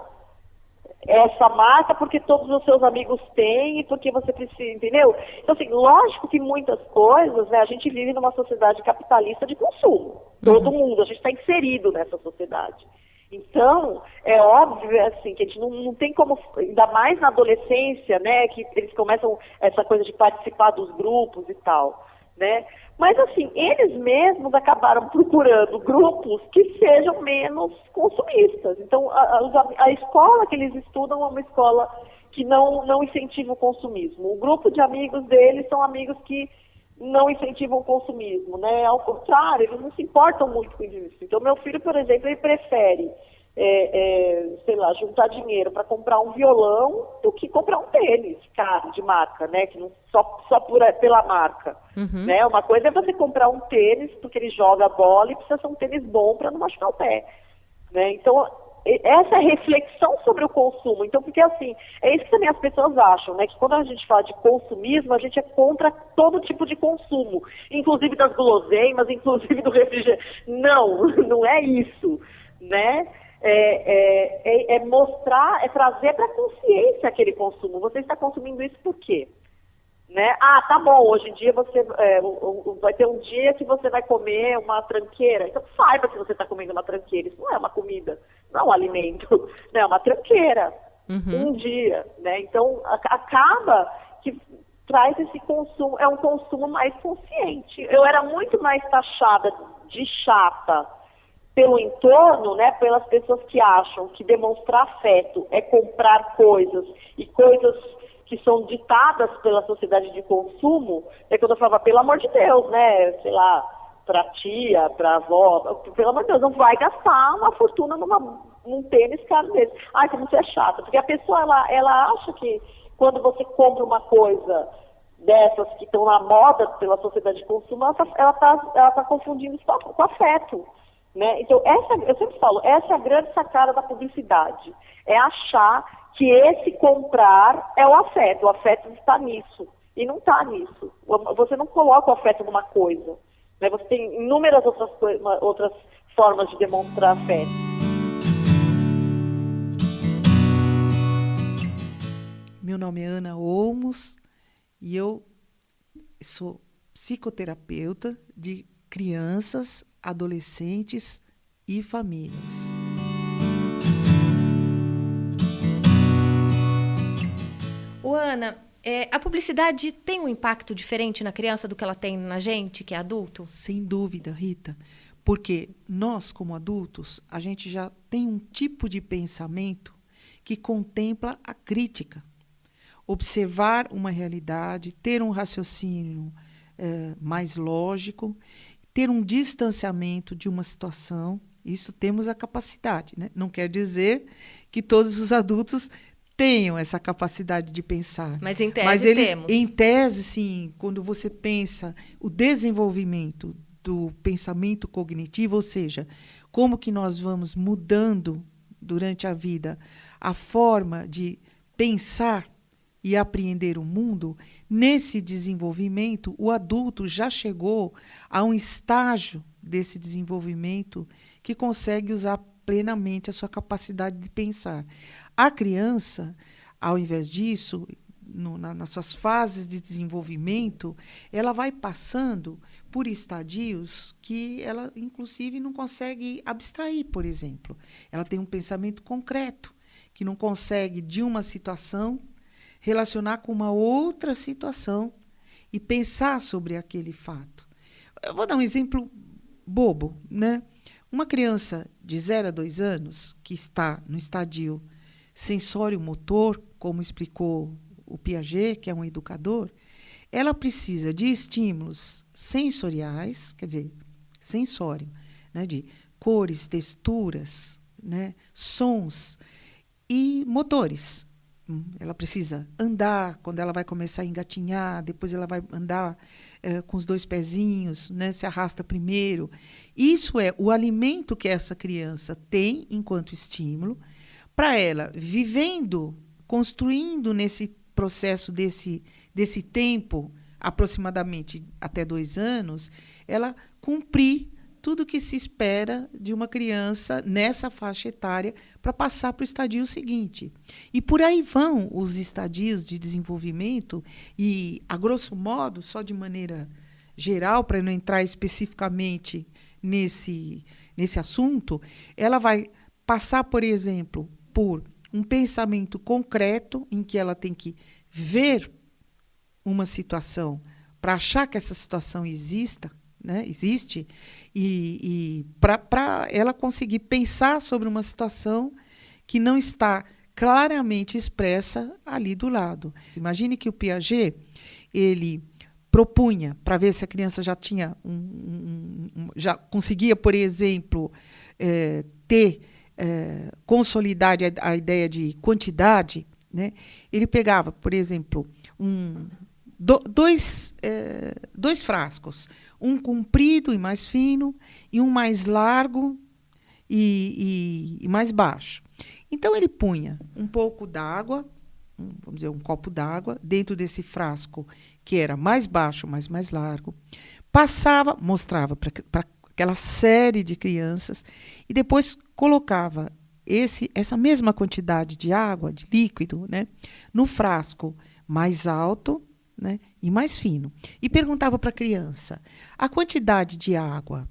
essa marca porque todos os seus amigos têm e porque você precisa, entendeu? Então, assim, lógico que muitas coisas, né? A gente vive numa sociedade capitalista de consumo. Todo mundo, a gente está inserido nessa sociedade. Então, é óbvio, assim, que a gente não tem como, ainda mais na adolescência, né, que eles começam essa coisa de participar dos grupos e tal, né? Mas, assim, eles mesmos acabaram procurando grupos que sejam menos consumistas. Então, a escola que eles estudam é uma escola que não incentiva o consumismo. O grupo de amigos deles são amigos que não incentivam o consumismo, né? Ao contrário, eles não se importam muito com isso. Então, meu filho, por exemplo, ele prefere, sei lá, juntar dinheiro para comprar um violão do que comprar um tênis caro de marca, né? Que não, só pela marca. Né? Uma coisa é você comprar um tênis porque ele joga bola e precisa ser um tênis bom para não machucar o pé. Né? Então, essa reflexão sobre o consumo. Então, porque assim, é isso que também as pessoas acham, né? Que quando a gente fala de consumismo, a gente é contra todo tipo de consumo, inclusive das guloseimas, inclusive do refrigerante. Não é isso, né? É mostrar, é trazer para a consciência aquele consumo. Você está consumindo isso por quê? Né? Ah, tá bom, hoje em dia você vai ter um dia que você vai comer uma tranqueira. Então saiba que você está comendo uma tranqueira. Isso não é uma comida, não é um alimento, né? É uma tranqueira. Um dia, né? Então acaba que traz esse consumo, é um consumo mais consciente. Eu era muito mais taxada de chata pelo entorno, né? Pelas pessoas que acham que demonstrar afeto é comprar coisas e coisas que são ditadas pela sociedade de consumo, é quando eu falava, pelo amor de Deus, né, sei lá, pra tia, pra avó, pelo amor de Deus, não vai gastar uma fortuna num tênis caro desse. Ai, como você é chata, porque a pessoa, ela acha que quando você compra uma coisa dessas que estão na moda pela sociedade de consumo, ela tá confundindo isso com afeto. Né? Então, eu sempre falo, essa é a grande sacada da publicidade, é achar que esse comprar é o afeto está nisso, e não está nisso. Você não coloca o afeto numa coisa, né? Você tem inúmeras outras formas de demonstrar afeto. Meu nome é Ana Olmos e eu sou psicoterapeuta de crianças, adolescentes e famílias. Ana, a publicidade tem um impacto diferente na criança do que ela tem na gente, que é adulto? Sem dúvida, Rita. Porque nós, como adultos, a gente já tem um tipo de pensamento que contempla a crítica. Observar uma realidade, ter um raciocínio mais lógico, ter um distanciamento de uma situação. Isso temos a capacidade, né? Não quer dizer que todos os adultos tenham essa capacidade de pensar. Mas em tese Mas eles, temos. em tese, sim, quando você pensa o desenvolvimento do pensamento cognitivo, ou seja, como que nós vamos mudando durante a vida a forma de pensar e apreender o mundo, nesse desenvolvimento, o adulto já chegou a um estágio desse desenvolvimento que consegue usar plenamente a sua capacidade de pensar. A criança, ao invés disso, nas suas fases de desenvolvimento, ela vai passando por estadios que ela, inclusive, não consegue abstrair, por exemplo. Ela tem um pensamento concreto, que não consegue, de uma situação, relacionar com uma outra situação e pensar sobre aquele fato. Eu vou dar um exemplo bobo, né? Uma criança de 0 a 2 anos, que está no estadio sensório-motor, como explicou o Piaget, que é um educador, ela precisa de estímulos sensoriais, quer dizer, sensório, né, de cores, texturas, né, sons e motores. Ela precisa andar, quando ela vai começar a engatinhar, depois ela vai andar com os 2 pezinhos, né, se arrasta primeiro. Isso é o alimento que essa criança tem enquanto estímulo, para ela, vivendo, construindo nesse processo desse tempo, aproximadamente até 2 anos, ela cumprir tudo o que se espera de uma criança nessa faixa etária para passar para o estadio seguinte. E por aí vão os estadios de desenvolvimento e, a grosso modo, só de maneira geral, para não entrar especificamente nesse assunto, ela vai passar, por exemplo, por um pensamento concreto em que ela tem que ver uma situação para achar que essa situação existe, e para ela conseguir pensar sobre uma situação que não está claramente expressa ali do lado. Imagine que o Piaget, ele propunha, para ver se a criança já tinha já conseguia, por exemplo, consolidar a ideia de quantidade, né? Ele pegava, por exemplo, dois frascos, um comprido e mais fino e um mais largo e mais baixo. Então, ele punha um pouco d'água, vamos dizer, um copo d'água, dentro desse frasco que era mais baixo, mas mais largo, mostrava para aquela série de crianças e depois colocava essa mesma quantidade de água, de líquido, né, no frasco mais alto, né, e mais fino. E perguntava para a criança, a quantidade de água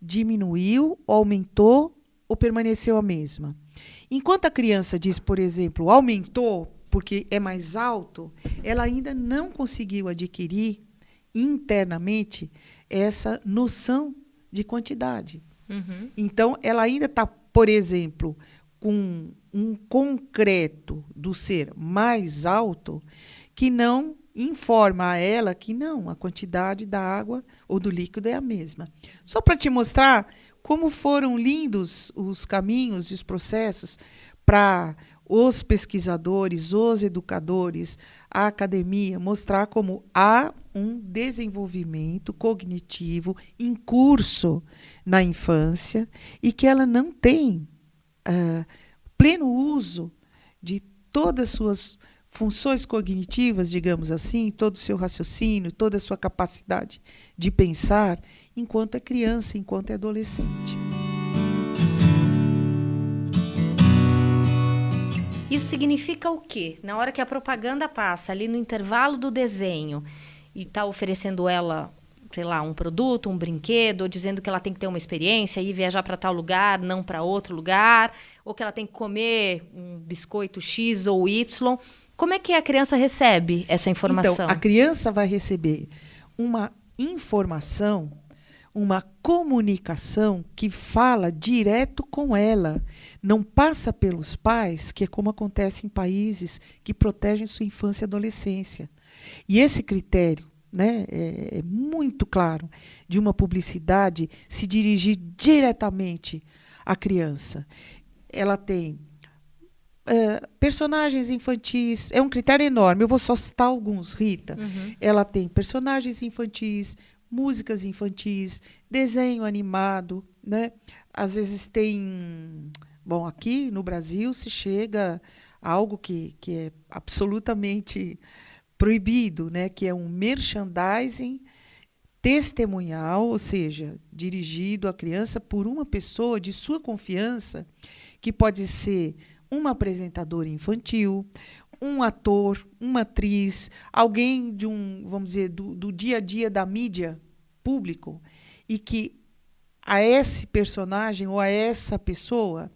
diminuiu, aumentou ou permaneceu a mesma? Enquanto a criança diz, por exemplo, aumentou porque é mais alto, ela ainda não conseguiu adquirir internamente essa noção de quantidade. Uhum. Então, ela ainda está, por exemplo, com um concreto do ser mais alto que não informa a ela que não, a quantidade da água ou do líquido é a mesma. Só para te mostrar como foram lindos os caminhos e os processos para os pesquisadores, os educadores, a academia, mostrar como há um desenvolvimento cognitivo em curso na infância e que ela não tem pleno uso de todas as suas funções cognitivas, digamos assim, todo o seu raciocínio, toda a sua capacidade de pensar, enquanto é criança, enquanto é adolescente. Isso significa o quê? Na hora que a propaganda passa, ali no intervalo do desenho, e está oferecendo ela, sei lá, um produto, um brinquedo, ou dizendo que ela tem que ter uma experiência e viajar para tal lugar, não para outro lugar, ou que ela tem que comer um biscoito X ou Y. Como é que a criança recebe essa informação? Então, a criança vai receber uma informação, uma comunicação que fala direto com ela, não passa pelos pais, que é como acontece em países que protegem sua infância e adolescência. E esse critério né, é muito claro, de uma publicidade se dirigir diretamente à criança. Ela tem personagens infantis, é um critério enorme, eu vou só citar alguns, Rita. Ela tem personagens infantis, músicas infantis, desenho animado, né? Às vezes tem... Bom, aqui no Brasil se chega a algo que é absolutamente proibido, né? Que é um merchandising testemunhal, ou seja, dirigido à criança por uma pessoa de sua confiança, que pode ser uma apresentadora infantil, um ator, uma atriz, alguém de vamos dizer, do dia a dia da mídia público, e que a esse personagem ou a essa pessoa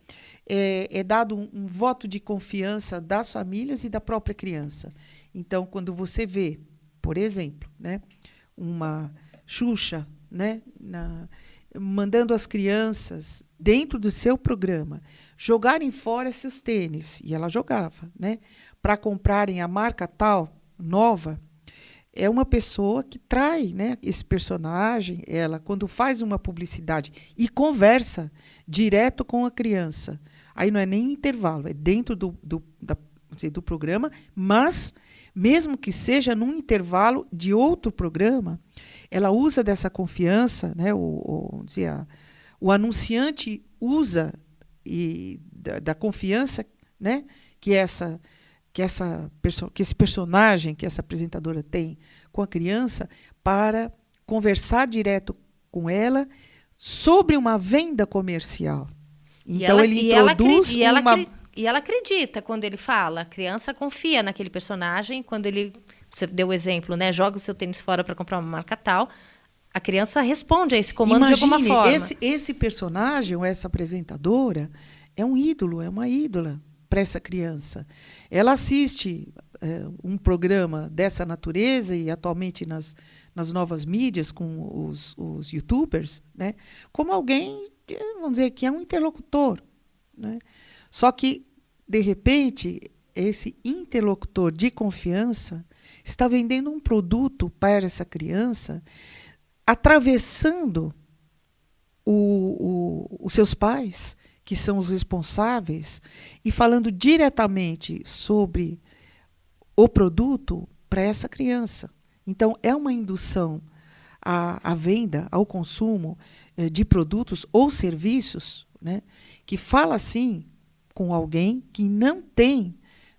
é dado um voto de confiança das famílias e da própria criança. Então, quando você vê, por exemplo, né, uma Xuxa, né, mandando as crianças, dentro do seu programa, jogarem fora seus tênis, e ela jogava, né, para comprarem a marca tal, nova, é uma pessoa que trai, né, esse personagem, ela, quando faz uma publicidade e conversa direto com a criança, aí não é nem intervalo, é dentro do programa, mas, mesmo que seja num intervalo de outro programa, ela usa dessa confiança, né, o anunciante usa da confiança, né, que esse personagem, que essa apresentadora tem com a criança, para conversar direto com ela sobre uma venda comercial. Então, ele introduz E ela acredita quando ele fala. A criança confia naquele personagem. Quando você deu o exemplo, né? Joga o seu tênis fora para comprar uma marca tal. A criança responde a esse comando de alguma forma. Esse personagem, ou essa apresentadora, é um ídolo, é uma ídola para essa criança. Ela assiste um programa dessa natureza, e atualmente nas novas mídias, com os youtubers, né, como alguém, vamos dizer, que é um interlocutor, né? Só que, de repente, esse interlocutor de confiança está vendendo um produto para essa criança, atravessando os seus pais, que são os responsáveis, e falando diretamente sobre o produto para essa criança. Então, é uma indução à venda, ao consumo de produtos ou serviços, né, que fala, assim, com alguém que não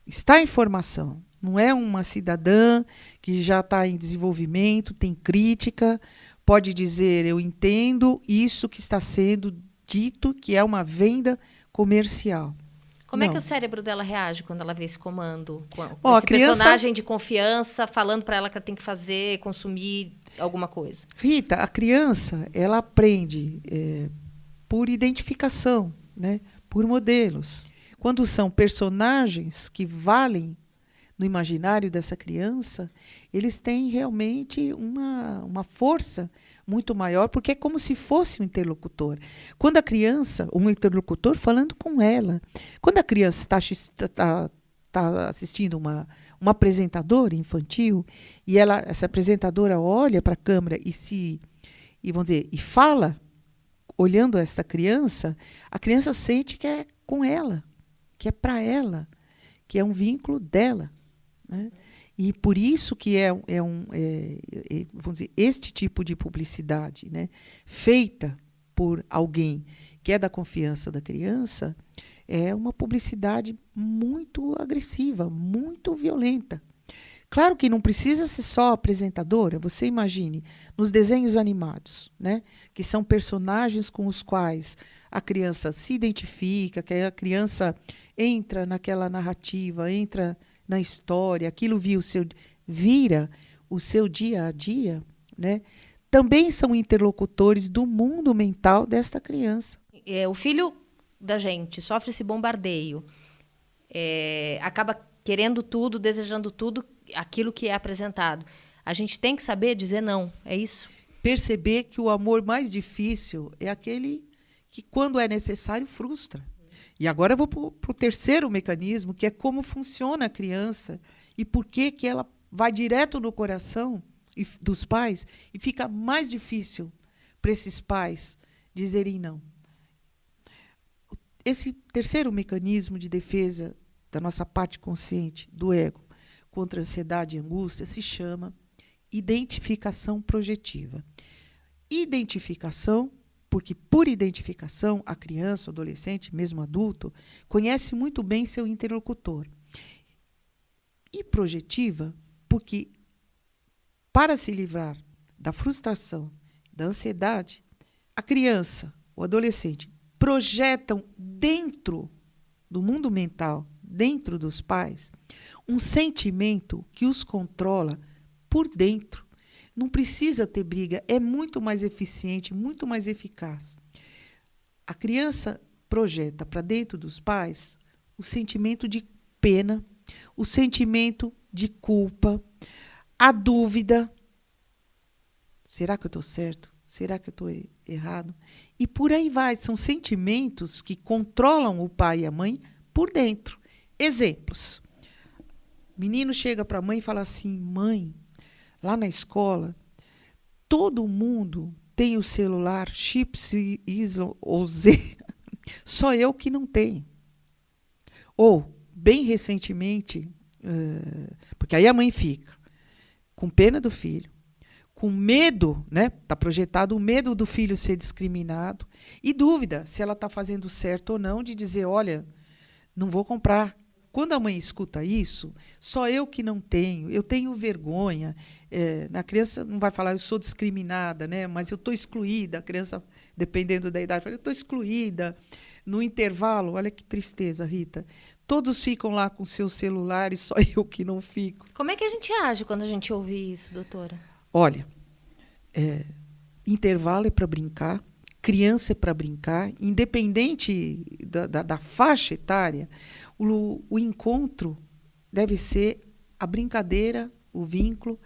está em formação. Não é uma cidadã que já está em desenvolvimento, tem crítica, pode dizer, eu entendo isso que está sendo dito, que é uma venda comercial. Como é que o cérebro dela reage quando ela vê esse comando? Com esse personagem de confiança falando para ela que ela tem que fazer, consumir alguma coisa? Rita, a criança, ela aprende por identificação, né? Por modelos. Quando são personagens que valem no imaginário dessa criança, eles têm realmente uma força muito maior, porque é como se fosse um interlocutor. Quando a criança, um interlocutor falando com ela, quando a criança está assistindo uma apresentadora infantil, e essa apresentadora olha para a câmera e fala, olhando essa criança, a criança sente que é com ela, que é para ela, que é um vínculo dela, né? E por isso que vamos dizer, este tipo de publicidade, né, feita por alguém que é da confiança da criança, é uma publicidade muito agressiva, muito violenta. Claro que não precisa ser só apresentadora. Você imagine, nos desenhos animados, né, que são personagens com os quais a criança se identifica, que a criança entra naquela narrativa, entra na história, aquilo vira o seu dia a dia, né? Também são interlocutores do mundo mental desta criança. O filho da gente sofre esse bombardeio, acaba querendo tudo, desejando tudo, aquilo que é apresentado. A gente tem que saber dizer não, é isso? Perceber que o amor mais difícil é aquele que, quando é necessário, frustra. E agora eu vou para o terceiro mecanismo, que é como funciona a criança e por que ela vai direto no coração dos pais, e fica mais difícil para esses pais dizerem não. Esse terceiro mecanismo de defesa da nossa parte consciente, do ego, contra a ansiedade e angústia, se chama identificação projetiva. Identificação, porque por identificação, a criança, o adolescente, mesmo adulto, conhece muito bem seu interlocutor. E projetiva, porque para se livrar da frustração, da ansiedade, a criança, o adolescente, projetam dentro do mundo mental, dentro dos pais, um sentimento que os controla por dentro. Não precisa ter briga, é muito mais eficiente, muito mais eficaz. A criança projeta para dentro dos pais o sentimento de pena, o sentimento de culpa, a dúvida. Será que eu estou certo? Será que eu estou errado? E por aí vai. São sentimentos que controlam o pai e a mãe por dentro. Exemplos. O menino chega para a mãe e fala assim: mãe, lá na escola, todo mundo tem o celular chips Y ou Z, só eu que não tenho. Ou, bem recentemente, porque aí a mãe fica com pena do filho, com medo, né? Está projetado o medo do filho ser discriminado e dúvida se ela está fazendo certo ou não, de dizer, olha, não vou comprar. Quando a mãe escuta isso, só eu que não tenho, eu tenho vergonha. A criança não vai falar, eu sou discriminada, né? Mas eu estou excluída. A criança, dependendo da idade, fala, eu estou excluída. No intervalo, olha que tristeza, Rita. Todos ficam lá com seus celulares, só eu que não fico. Como é que a gente age quando a gente ouve isso, doutora? Olha, intervalo é para brincar, criança é para brincar, independente da faixa etária, o encontro deve ser a brincadeira, o vínculo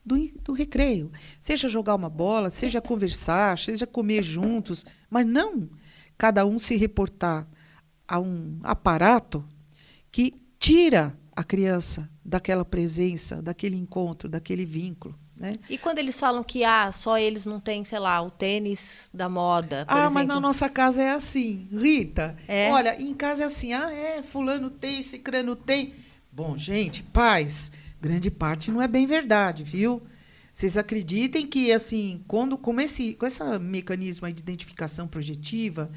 do recreio. Seja jogar uma bola, seja conversar, seja comer juntos, mas não cada um se reportar a um aparato que tira a criança daquela presença, daquele encontro, daquele vínculo. Né? E quando eles falam que só eles não têm, sei lá, o tênis da moda, por exemplo? Mas na nossa casa é assim, Rita. É? Olha, em casa é assim, fulano tem, cicrano tem. Bom, gente, pais, grande parte não é bem verdade, viu? Vocês acreditem que, assim, com esse mecanismo aí de identificação projetiva,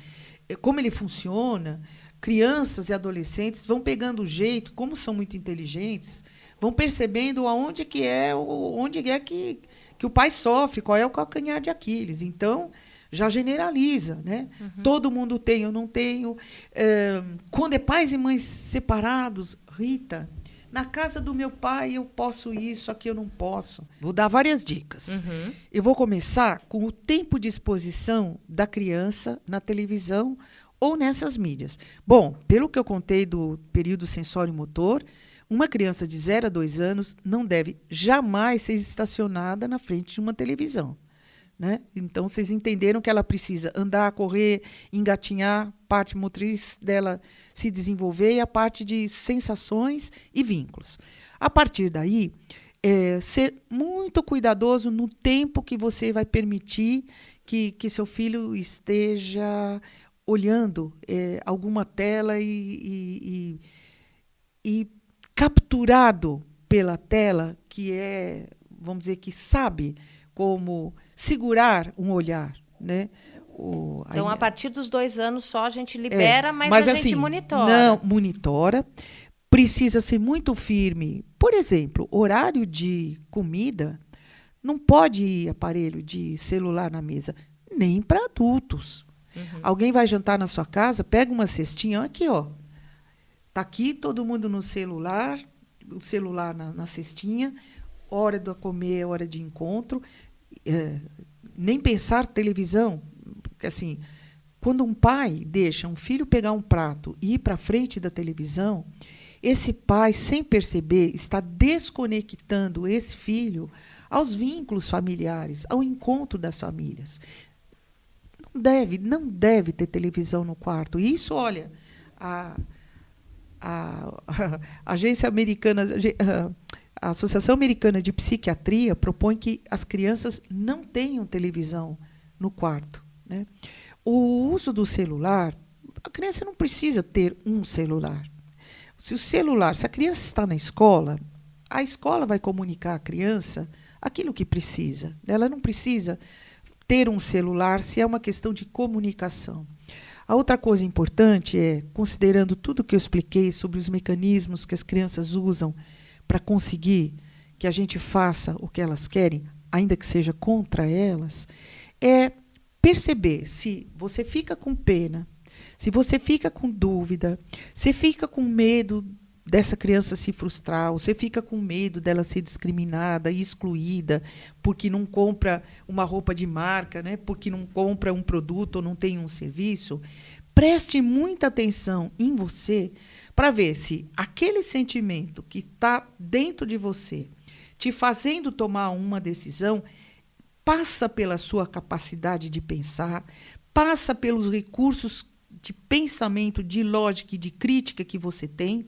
como ele funciona, crianças e adolescentes vão pegando o jeito, como são muito inteligentes, vão percebendo onde é que o pai sofre, qual é o calcanhar de Aquiles. Então, já generaliza, né? Uhum. Todo mundo tem, eu não tenho. Quando é pais e mães separados, Rita, na casa do meu pai eu posso isso, aqui eu não posso. Vou dar várias dicas. Uhum. Eu vou começar com o tempo de exposição da criança na televisão ou nessas mídias. Bom, pelo que eu contei do período sensório-motor, uma criança de 0 a 2 anos não deve jamais ser estacionada na frente de uma televisão. Né? Então, vocês entenderam que ela precisa andar, correr, engatinhar, parte motriz dela se desenvolver e a parte de sensações e vínculos. A partir daí, ser muito cuidadoso no tempo que você vai permitir que seu filho esteja olhando alguma tela e capturado pela tela, que vamos dizer, que sabe como segurar um olhar, né? Então, a partir dos 2 anos só a gente libera, mas a gente assim, monitora. Não, monitora. Precisa ser muito firme. Por exemplo, horário de comida, não pode ir aparelho de celular na mesa, nem para adultos. Uhum. Alguém vai jantar na sua casa, pega uma cestinha, aqui, ó. Tá aqui todo mundo no celular, o celular na cestinha, hora de comer, hora de encontro. Nem pensar televisão, porque assim, quando um pai deixa um filho pegar um prato e ir para frente da televisão, esse pai, sem perceber, está desconectando esse filho aos vínculos familiares, ao encontro das famílias. Não deve ter televisão no quarto. Isso, olha, a agência americana, A Associação Americana de Psiquiatria propõe que as crianças não tenham televisão no quarto, né? O uso do celular, a criança não precisa ter um celular. Se a criança está na escola, a escola vai comunicar à criança aquilo que precisa. Ela não precisa ter um celular se é uma questão de comunicação. A outra coisa importante é, considerando tudo que eu expliquei sobre os mecanismos que as crianças usam para conseguir que a gente faça o que elas querem, ainda que seja contra elas, é perceber se você fica com pena, se você fica com dúvida, se fica com medo dessa criança se frustrar, ou você fica com medo dela ser discriminada e excluída porque não compra uma roupa de marca, né? Porque não compra um produto ou não tem um serviço, preste muita atenção em você para ver se aquele sentimento que está dentro de você, te fazendo tomar uma decisão, passa pela sua capacidade de pensar, passa pelos recursos de pensamento, de lógica e de crítica que você tem,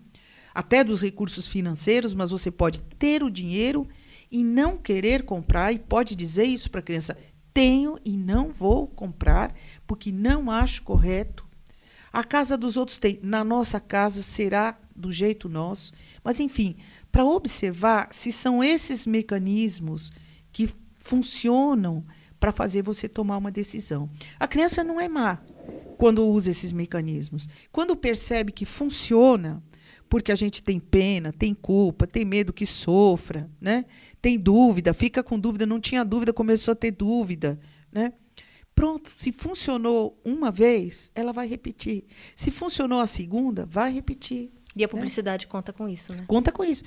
até dos recursos financeiros, mas você pode ter o dinheiro e não querer comprar, e pode dizer isso para a criança: tenho e não vou comprar, porque não acho correto. A casa dos outros tem, na nossa casa será do jeito nosso. Mas, enfim, para observar se são esses mecanismos que funcionam para fazer você tomar uma decisão. A criança não é má quando usa esses mecanismos. Quando percebe que funciona, porque a gente tem pena, tem culpa, tem medo que sofra, né? Tem dúvida, fica com dúvida, não tinha dúvida, começou a ter dúvida, né? Pronto, se funcionou uma vez, ela vai repetir. Se funcionou a segunda, vai repetir. E a publicidade conta com isso, né? Conta com isso.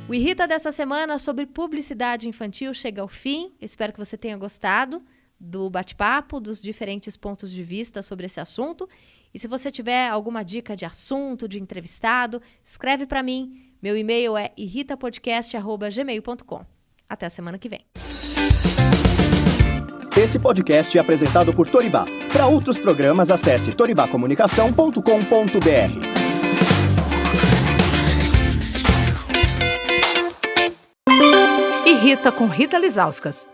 O Irrita dessa semana sobre publicidade infantil chega ao fim. Eu espero que você tenha gostado do bate-papo, dos diferentes pontos de vista sobre esse assunto. E se você tiver alguma dica de assunto, de entrevistado, escreve para mim. Meu e-mail é irritapodcast@gmail.com. Até a semana que vem. Esse podcast é apresentado por Toribá. Para outros programas, acesse toribacomunicação.com.br. Irrita com Rita Lizauskas.